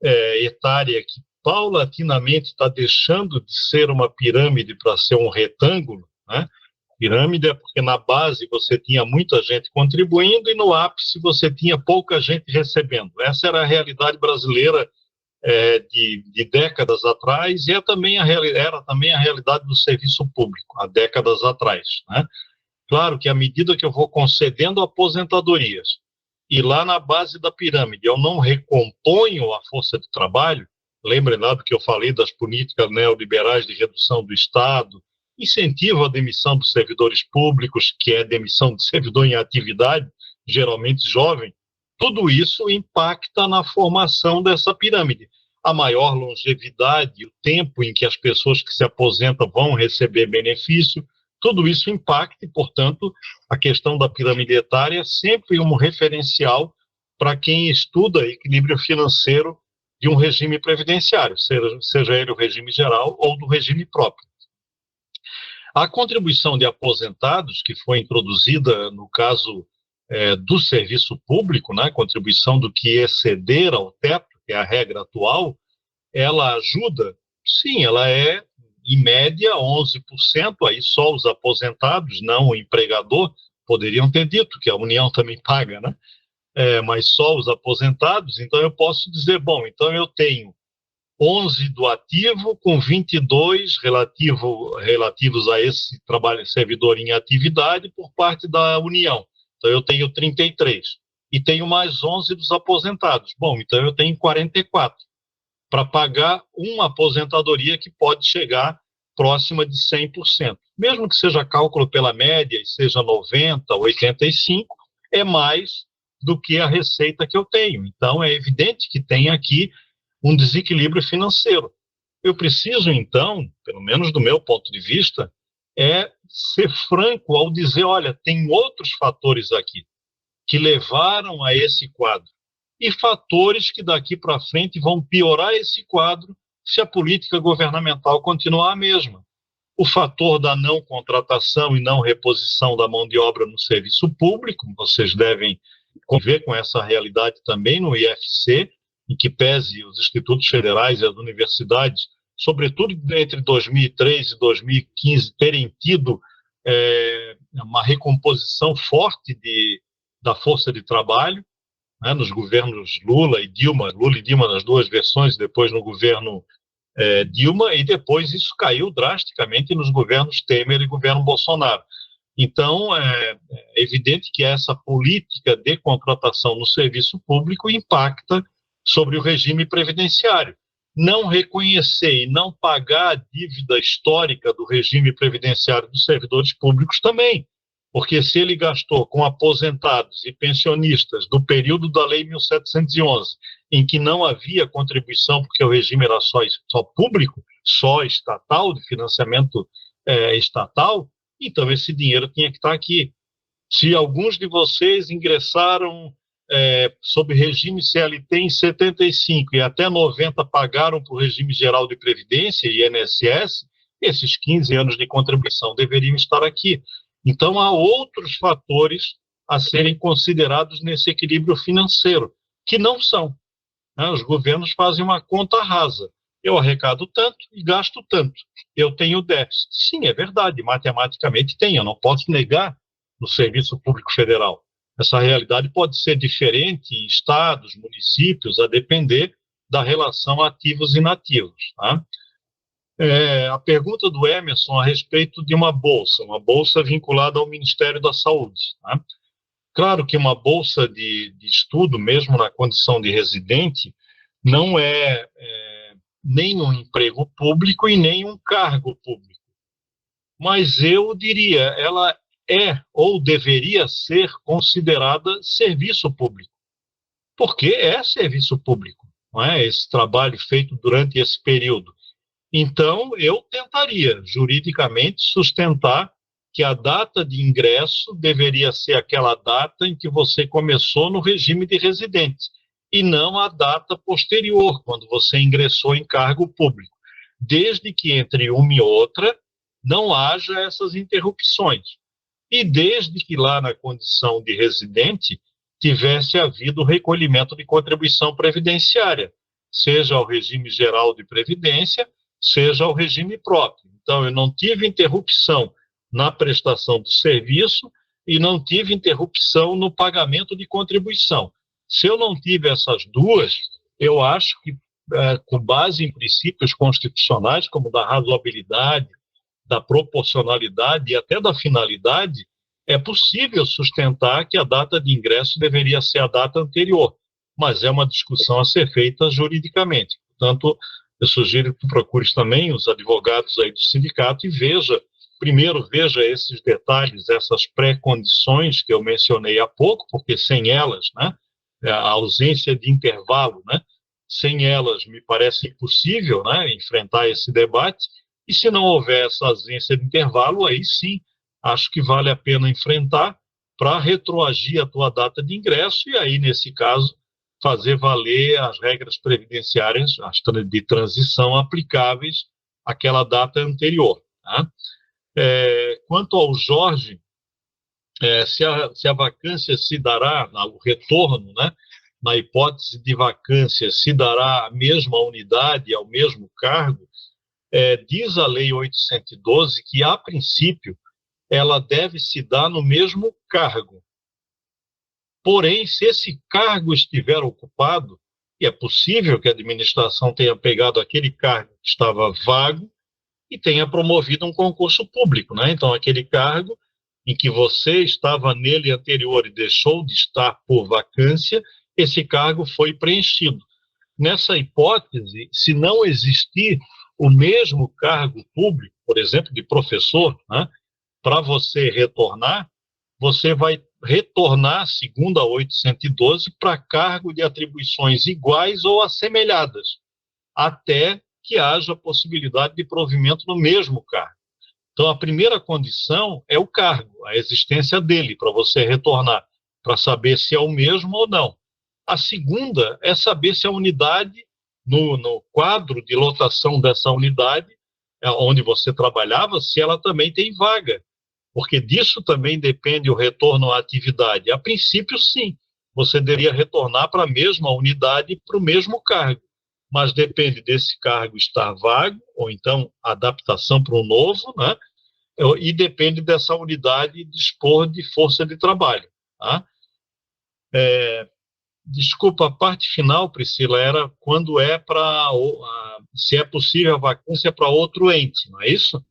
etária que paulatinamente está deixando de ser uma pirâmide para ser um retângulo, né? Pirâmide é porque na base você tinha muita gente contribuindo e no ápice você tinha pouca gente recebendo. Essa era a realidade brasileira de décadas atrás e era também a realidade do serviço público há décadas atrás, né? Claro que à medida que eu vou concedendo aposentadorias e lá na base da pirâmide eu não recomponho a força de trabalho, lembrem lá do que eu falei das políticas neoliberais de redução do Estado, incentivo à demissão dos servidores públicos, que é demissão de servidor em atividade, geralmente jovem, tudo isso impacta na formação dessa pirâmide. A maior longevidade, o tempo em que as pessoas que se aposentam vão receber benefício, tudo isso impacta e, portanto, a questão da pirâmide etária é sempre um referencial para quem estuda equilíbrio financeiro de um regime previdenciário, seja ele o regime geral ou do regime próprio. A contribuição de aposentados, que foi introduzida no caso do serviço público, né, contribuição do que exceder ao teto, que é a regra atual, ela ajuda, sim, ela é, em média, 11%, aí só os aposentados, não o empregador, poderiam ter dito que a União também paga, né? Mas só os aposentados, então eu posso dizer, bom, então eu tenho 11 do ativo, com 22 relativos a esse trabalho servidor em atividade por parte da União. Então, eu tenho 33. E tenho mais 11 dos aposentados. Bom, então eu tenho 44 para pagar uma aposentadoria que pode chegar próxima de 100%. Mesmo que seja cálculo pela média e seja 90%, 85%, é mais do que a receita que eu tenho. Então, é evidente que tem aqui um desequilíbrio financeiro. Eu preciso, então, pelo menos do meu ponto de vista, ser franco ao dizer, olha, tem outros fatores aqui que levaram a esse quadro e fatores que daqui para frente vão piorar esse quadro se a política governamental continuar a mesma. O fator da não contratação e não reposição da mão de obra no serviço público, vocês devem conviver com essa realidade também no IFC, em que pese os institutos federais e as universidades, sobretudo entre 2003 e 2015, terem tido uma recomposição forte da força de trabalho, né, nos governos Lula e Dilma nas duas versões, depois no governo Dilma, e depois isso caiu drasticamente nos governos Temer e governo Bolsonaro. Então, é evidente que essa política de contratação no serviço público impacta sobre o regime previdenciário. Não reconhecer e não pagar a dívida histórica do regime previdenciário dos servidores públicos também, porque se ele gastou com aposentados e pensionistas do período da Lei 1711, em que não havia contribuição, porque o regime era só público, só estatal, de financiamento estatal, então esse dinheiro tinha que estar aqui. Se alguns de vocês ingressaram sob regime CLT em 75 e até 90 pagaram para o regime geral de previdência, INSS, esses 15 anos de contribuição deveriam estar aqui. Então, há outros fatores a serem considerados nesse equilíbrio financeiro, que não são, né? Os governos fazem uma conta rasa. Eu arrecado tanto e gasto tanto. Eu tenho déficit. Sim, é verdade, matematicamente tem. Eu não posso negar no Serviço Público Federal. Essa realidade pode ser diferente em estados, municípios, a depender da relação ativos e inativos, tá? A pergunta do Emerson a respeito de uma bolsa vinculada ao Ministério da Saúde, tá? Claro que uma bolsa de estudo, mesmo na condição de residente, não é nem um emprego público e nem um cargo público. Mas eu diria, ela é ou deveria ser considerada serviço público, porque é serviço público, não é? Esse trabalho feito durante esse período. Então, eu tentaria, juridicamente, sustentar que a data de ingresso deveria ser aquela data em que você começou no regime de residente, e não a data posterior, quando você ingressou em cargo público, desde que entre uma e outra não haja essas interrupções, e desde que lá na condição de residente tivesse havido recolhimento de contribuição previdenciária. seja ao regime geral de previdência, seja ao regime próprio. Então, eu não tive interrupção na prestação do serviço e não tive interrupção no pagamento de contribuição. Se eu não tive essas duas, eu acho que, com base em princípios constitucionais, como da razoabilidade, da proporcionalidade e até da finalidade, é possível sustentar que a data de ingresso deveria ser a data anterior, mas é uma discussão a ser feita juridicamente. Portanto, eu sugiro que tu procures também os advogados aí do sindicato e primeiro veja esses detalhes, essas pré-condições que eu mencionei há pouco, porque sem elas, né, a ausência de intervalo, né, sem elas me parece impossível, né, enfrentar esse debate, e se não houver essa ausência de intervalo, aí sim, acho que vale a pena enfrentar para retroagir a tua data de ingresso e aí, nesse caso, fazer valer as regras previdenciárias de transição aplicáveis àquela data anterior. Tá? Quanto ao Jorge, se a vacância se dará, o retorno, né, na hipótese de vacância, se dará à mesma unidade, ao mesmo cargo, diz a Lei 812 que, a princípio, ela deve se dar no mesmo cargo. Porém, se esse cargo estiver ocupado, e é possível que a administração tenha pegado aquele cargo que estava vago e tenha promovido um concurso público, né? Então, aquele cargo em que você estava nele anterior e deixou de estar por vacância, esse cargo foi preenchido. Nessa hipótese, se não existir o mesmo cargo público, por exemplo, de professor, né, para você retornar, você vai retornar, segundo a 812, para cargo de atribuições iguais ou assemelhadas, até que haja possibilidade de provimento no mesmo cargo. Então, a primeira condição é o cargo, a existência dele, para você retornar, para saber se é o mesmo ou não. A segunda é saber se a unidade, no quadro de lotação dessa unidade, onde você trabalhava, se ela também tem vaga, porque disso também depende o retorno à atividade. A princípio, sim, você deveria retornar para a mesma unidade e para o mesmo cargo, mas depende desse cargo estar vago, ou então adaptação para um novo, né? E depende dessa unidade dispor de força de trabalho. Tá? Desculpa, a parte final, Priscila, era quando se é possível a vacância para outro ente, não é isso?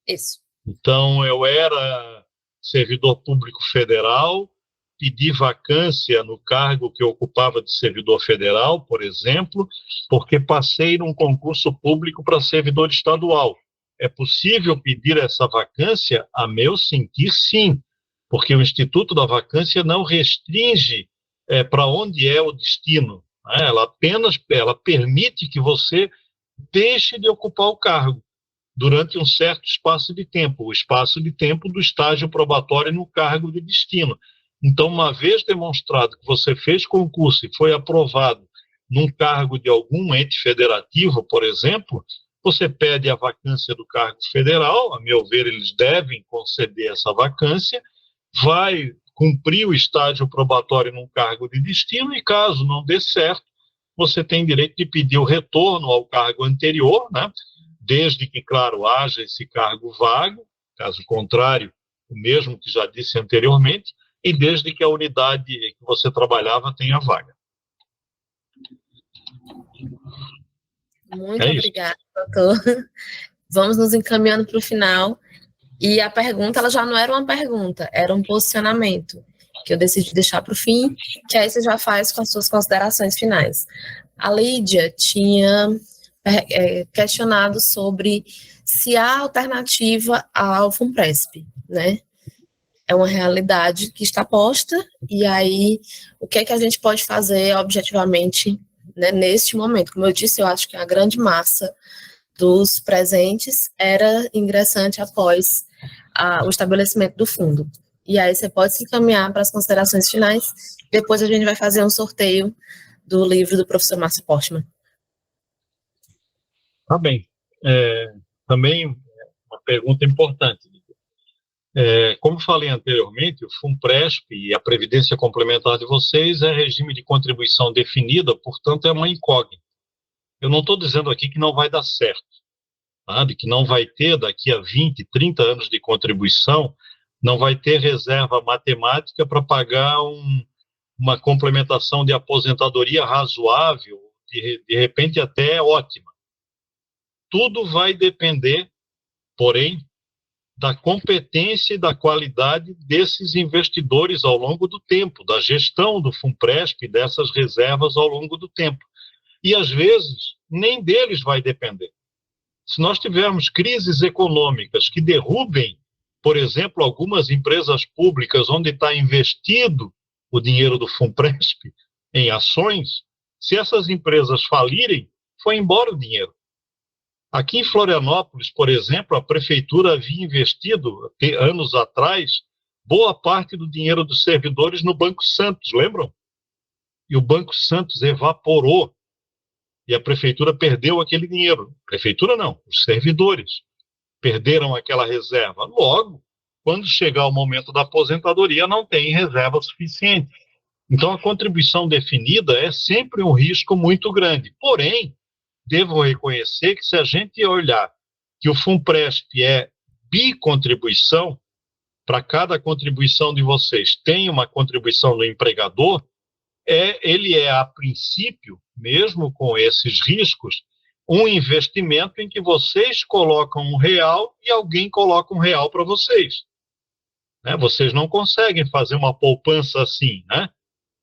Isso. Então, eu era servidor público federal, pedi vacância no cargo que eu ocupava de servidor federal, por exemplo, porque passei num concurso público para servidor estadual. É possível pedir essa vacância? A meu sentir, sim, porque o Instituto da Vacância não restringe para onde é o destino, né? Ela permite que você deixe de ocupar o cargo durante um certo espaço de tempo, o espaço de tempo do estágio probatório no cargo de destino. Então, uma vez demonstrado que você fez concurso e foi aprovado num cargo de algum ente federativo, por exemplo, você pede a vacância do cargo federal, a meu ver, eles devem conceder essa vacância, vai cumprir o estágio probatório num cargo de destino e, caso não dê certo, você tem direito de pedir o retorno ao cargo anterior, né? Desde que, claro, haja esse cargo vago, caso contrário, o mesmo que já disse anteriormente, e desde que a unidade que você trabalhava tenha vaga. Muito obrigada, doutor. Vamos nos encaminhando para o final. E a pergunta, ela já não era uma pergunta, era um posicionamento, que eu decidi deixar para o fim, que aí você já faz com as suas considerações finais. A Lídia tinha questionado sobre se há alternativa ao FUNPRESP, né? É uma realidade que está posta, e aí o que é que a gente pode fazer objetivamente, né, neste momento? Como eu disse, eu acho que a grande massa dos presentes era ingressante após o estabelecimento do fundo. E aí você pode se encaminhar para as considerações finais, depois a gente vai fazer um sorteio do livro do professor Márcio Portman. Tá bem. Também uma pergunta importante. Como falei anteriormente, o FUNPRESP e a Previdência Complementar de vocês é regime de contribuição definida, portanto, é uma incógnita. Eu não estou dizendo aqui que não vai dar certo, sabe? Que não vai ter daqui a 20, 30 anos de contribuição, não vai ter reserva matemática para pagar uma complementação de aposentadoria razoável, de repente até ótima. Tudo vai depender, porém, da competência e da qualidade desses investidores ao longo do tempo, da gestão do Funpresp e dessas reservas ao longo do tempo. E, às vezes, nem deles vai depender. Se nós tivermos crises econômicas que derrubem, por exemplo, algumas empresas públicas onde está investido o dinheiro do Funpresp em ações, se essas empresas falirem, foi embora o dinheiro. Aqui em Florianópolis, por exemplo, a prefeitura havia investido, anos atrás, boa parte do dinheiro dos servidores no Banco Santos, lembram? E o Banco Santos evaporou e a prefeitura perdeu aquele dinheiro. Prefeitura não, os servidores perderam aquela reserva. Logo, quando chegar o momento da aposentadoria, não tem reserva suficiente. Então, a contribuição definida é sempre um risco muito grande. Porém, devo reconhecer que se a gente olhar que o Funpresp é bicontribuição, para cada contribuição de vocês tem uma contribuição do empregador, ele é, a princípio, mesmo com esses riscos, um investimento em que vocês colocam R$ 1 e alguém coloca R$ 1 para vocês. Né? Vocês não conseguem fazer uma poupança assim, né?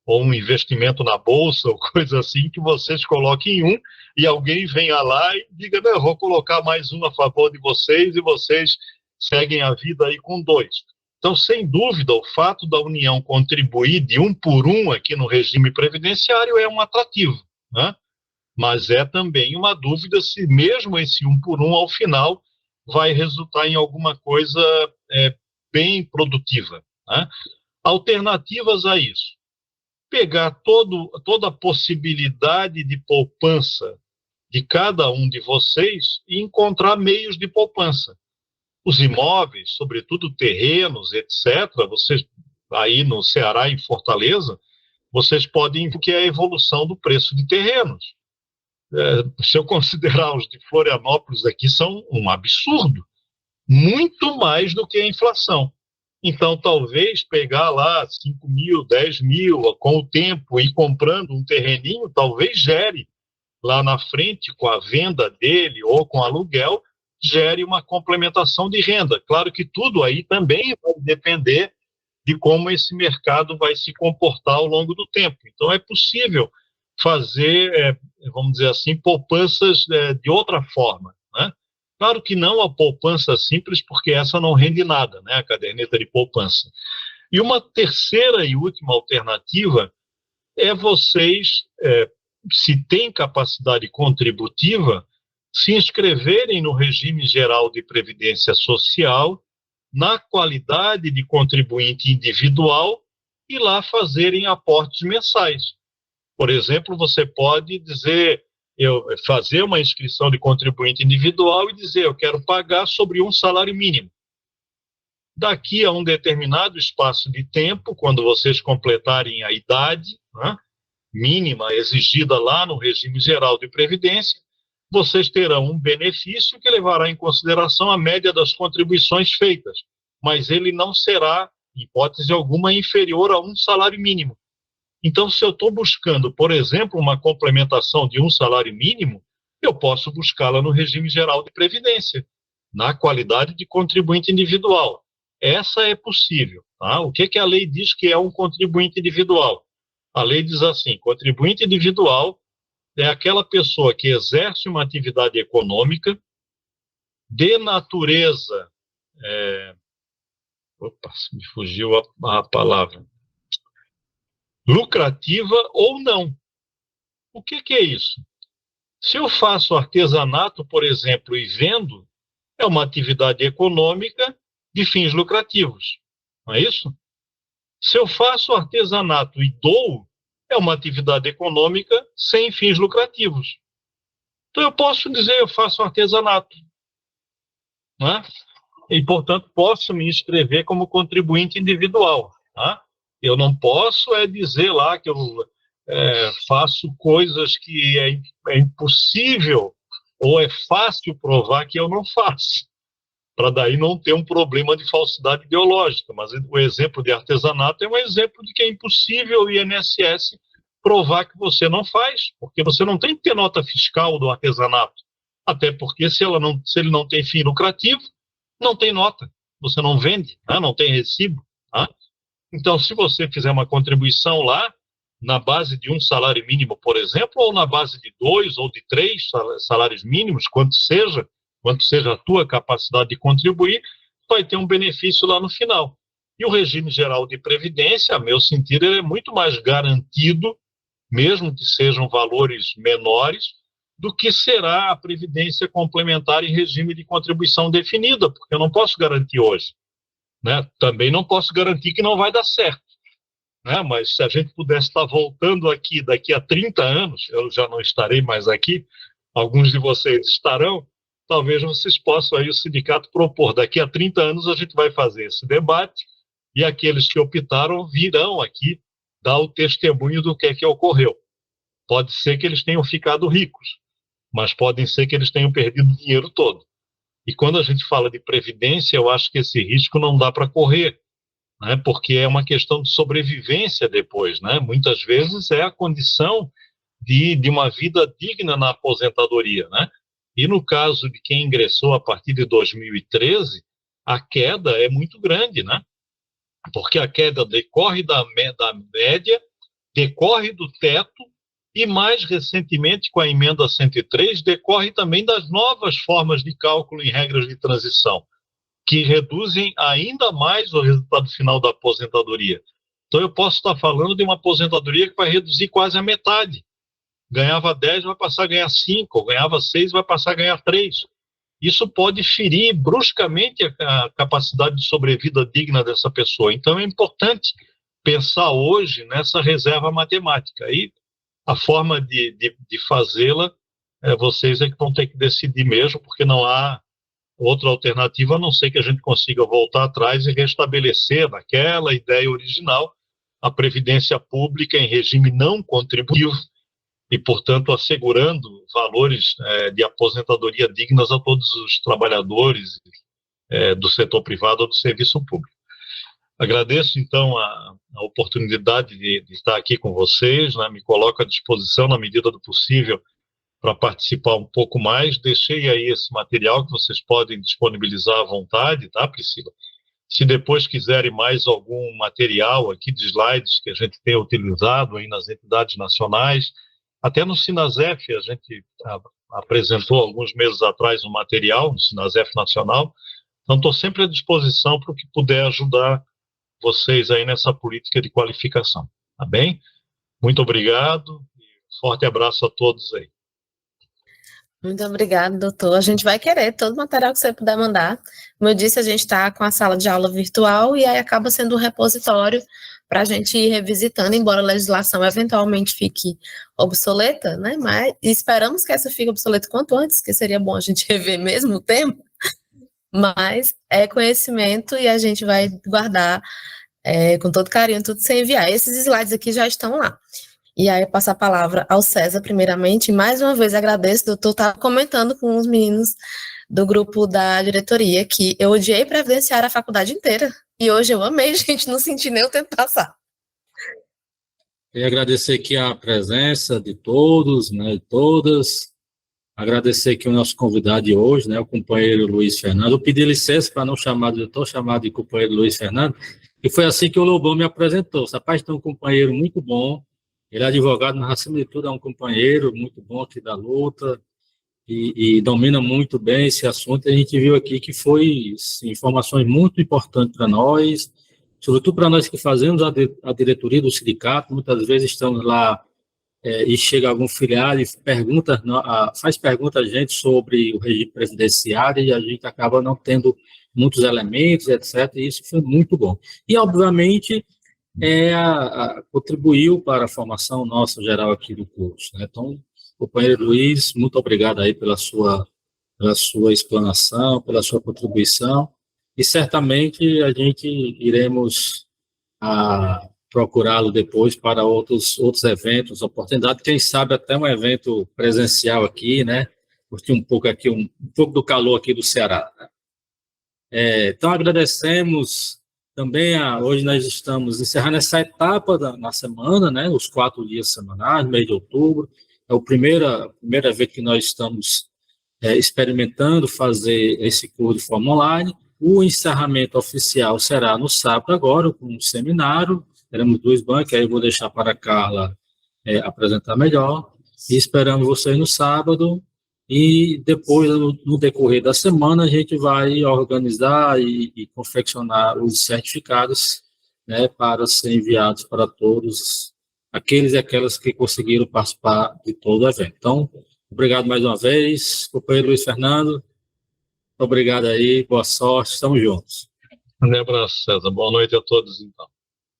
Ou um investimento na bolsa, ou coisa assim, que vocês coloquem um e alguém venha lá e diga, não, eu vou colocar mais um a favor de vocês e vocês seguem a vida aí com 2. Então, sem dúvida, o fato da União contribuir de 1 por 1 aqui no regime previdenciário é um atrativo, né? Mas é também uma dúvida se mesmo esse 1 por 1 ao final vai resultar em alguma coisa bem produtiva, né? Alternativas a isso. Pegar toda a possibilidade de poupança de cada um de vocês e encontrar meios de poupança. Os imóveis, sobretudo terrenos, etc., vocês, aí no Ceará, em Fortaleza, vocês podem ver que é a evolução do preço de terrenos. Se eu considerar os de Florianópolis aqui, são um absurdo, muito mais do que a inflação. Então, talvez pegar lá 5 mil, 10 mil, com o tempo, e comprando um terreninho, talvez gere lá na frente, com a venda dele ou com aluguel, gere uma complementação de renda. Claro que tudo aí também vai depender de como esse mercado vai se comportar ao longo do tempo. Então, é possível fazer, vamos dizer assim, poupanças de outra forma, né? Claro que não a poupança simples, porque essa não rende nada, né? A caderneta de poupança. E uma terceira e última alternativa é vocês, se têm capacidade contributiva, se inscreverem no regime geral de previdência social, na qualidade de contribuinte individual, e lá fazerem aportes mensais. Por exemplo, você pode dizer, fazer uma inscrição de contribuinte individual e dizer, eu quero pagar sobre um salário mínimo. Daqui a um determinado espaço de tempo, quando vocês completarem a idade, né, mínima exigida lá no regime geral de previdência, vocês terão um benefício que levará em consideração a média das contribuições feitas, mas ele não será, em hipótese alguma, inferior a um salário mínimo. Então, se eu estou buscando, por exemplo, uma complementação de um salário mínimo, eu posso buscá-la no regime geral de previdência, na qualidade de contribuinte individual. Essa é possível. Tá? O que a lei diz que é um contribuinte individual? A lei diz assim, contribuinte individual é aquela pessoa que exerce uma atividade econômica de natureza... me fugiu a palavra. Lucrativa ou não. O que é isso? Se eu faço artesanato, por exemplo, e vendo, é uma atividade econômica de fins lucrativos. Não é isso? Se eu faço artesanato e dou, é uma atividade econômica sem fins lucrativos. Então, eu posso dizer, eu faço artesanato. Não é? E, portanto, posso me inscrever como contribuinte individual. Tá? Eu não posso dizer lá que eu faço coisas que é impossível ou é fácil provar que eu não faço, para daí não ter um problema de falsidade ideológica. Mas o exemplo de artesanato é um exemplo de que é impossível o INSS provar que você não faz, porque você não tem que ter nota fiscal do artesanato, até porque se ele não tem fim lucrativo, não tem nota, você não vende, né? Não tem recibo. Tá? Então, se você fizer uma contribuição lá, na base de um salário mínimo, por exemplo, ou na base de 2 ou de 3 salários mínimos, quanto seja a tua capacidade de contribuir, vai ter um benefício lá no final. E o regime geral de previdência, a meu sentir, ele é muito mais garantido, mesmo que sejam valores menores, do que será a previdência complementar em regime de contribuição definida, porque eu não posso garantir hoje, né? Também não posso garantir que não vai dar certo, né? Mas se a gente pudesse estar voltando aqui daqui a 30 anos, eu já não estarei mais aqui, alguns de vocês estarão, talvez vocês possam aí, o sindicato, propor, daqui a 30 anos a gente vai fazer esse debate e aqueles que optaram virão aqui dar o testemunho do que é que ocorreu. Pode ser que eles tenham ficado ricos, mas pode ser que eles tenham perdido o dinheiro todo. E quando a gente fala de previdência, eu acho que esse risco não dá para correr, né? Porque é uma questão de sobrevivência depois, né? Muitas vezes é a condição de uma vida digna na aposentadoria, né? E no caso de quem ingressou a partir de 2013, a queda é muito grande, né? Porque a queda decorre da média, decorre do teto e, mais recentemente, com a emenda 103, decorre também das novas formas de cálculo em regras de transição, que reduzem ainda mais o resultado final da aposentadoria. Então, eu posso estar falando de uma aposentadoria que vai reduzir quase a metade. Ganhava 10, vai passar a ganhar 5, ganhava 6, vai passar a ganhar 3. Isso pode ferir bruscamente a capacidade de sobrevida digna dessa pessoa. Então, é importante pensar hoje nessa reserva matemática. E a forma de fazê-la, vocês é que vão ter que decidir mesmo, porque não há outra alternativa, a não ser que a gente consiga voltar atrás e restabelecer naquela ideia original a previdência pública em regime não contributivo e, portanto, assegurando valores de aposentadoria dignas a todos os trabalhadores do setor privado ou do serviço público. Agradeço, então, a oportunidade de estar aqui com vocês, né? Me coloco à disposição, na medida do possível, para participar um pouco mais. Deixei aí esse material que vocês podem disponibilizar à vontade, tá, Priscila? Se depois quiserem mais algum material aqui de slides que a gente tenha utilizado aí nas entidades nacionais, até no Sinasef a gente apresentou alguns meses atrás um material no Sinasef Nacional, então estou sempre à disposição para o que puder ajudar vocês aí nessa política de qualificação, tá bem? Muito obrigado e forte abraço a todos aí. Muito obrigada, doutor. A gente vai querer todo o material que você puder mandar. Como eu disse, a gente está com a sala de aula virtual e aí acaba sendo um repositório para a gente ir revisitando, embora a legislação eventualmente fique obsoleta, né? Mas esperamos que essa fique obsoleta quanto antes, que seria bom a gente rever mesmo o tempo. Mas é conhecimento e a gente vai guardar com todo carinho tudo sem enviar. Esses slides aqui já estão lá. E aí eu passo a palavra ao César, primeiramente. Mais uma vez agradeço, doutor, estava comentando com os meninos do grupo da diretoria que eu odiei previdenciar a faculdade inteira. E hoje eu amei, gente, não senti nem o tempo passar. Queria agradecer aqui a presença de todos, né, de todas. Agradecer aqui o nosso convidado de hoje, né, o companheiro Luiz Fernando. Eu pedi licença para não chamar de doutor, chamar de companheiro Luiz Fernando. E foi assim que o Lobão me apresentou. Esse rapaz tem um companheiro muito bom. Ele é advogado, mas acima de tudo é um companheiro muito bom aqui da luta e domina muito bem esse assunto. A gente viu aqui que foi informações muito importantes para nós, sobretudo para nós que fazemos a diretoria do sindicato. Muitas vezes estamos lá e chega algum filiado e faz pergunta a gente sobre o regime previdenciário e a gente acaba não tendo muitos elementos, etc. E isso foi muito bom. E, obviamente, contribuiu para a formação nossa geral aqui do curso, né? Então, companheiro Luiz, muito obrigado aí pela sua explanação, pela sua contribuição, e certamente a gente iremos procurá-lo depois para outros eventos, oportunidades, quem sabe até um evento presencial aqui, né? Curtir um pouco aqui, um pouco do calor aqui do Ceará, né? Então, agradecemos também, hoje nós estamos encerrando essa etapa na semana, né? Os 4 dias semanais, mês de outubro. É o primeiro evento que nós estamos experimentando fazer esse curso de forma online. O encerramento oficial será no sábado agora, com um seminário. Teremos 2 bancos, aí eu vou deixar para a Carla apresentar melhor. E esperamos vocês no sábado. E depois, no decorrer da semana, a gente vai organizar e confeccionar os certificados, né, para ser enviados para todos aqueles e aquelas que conseguiram participar de todo o evento. Então, obrigado mais uma vez, companheiro Luiz Fernando. Obrigado aí, boa sorte, estamos juntos. Um abraço, César. Boa noite a todos, então.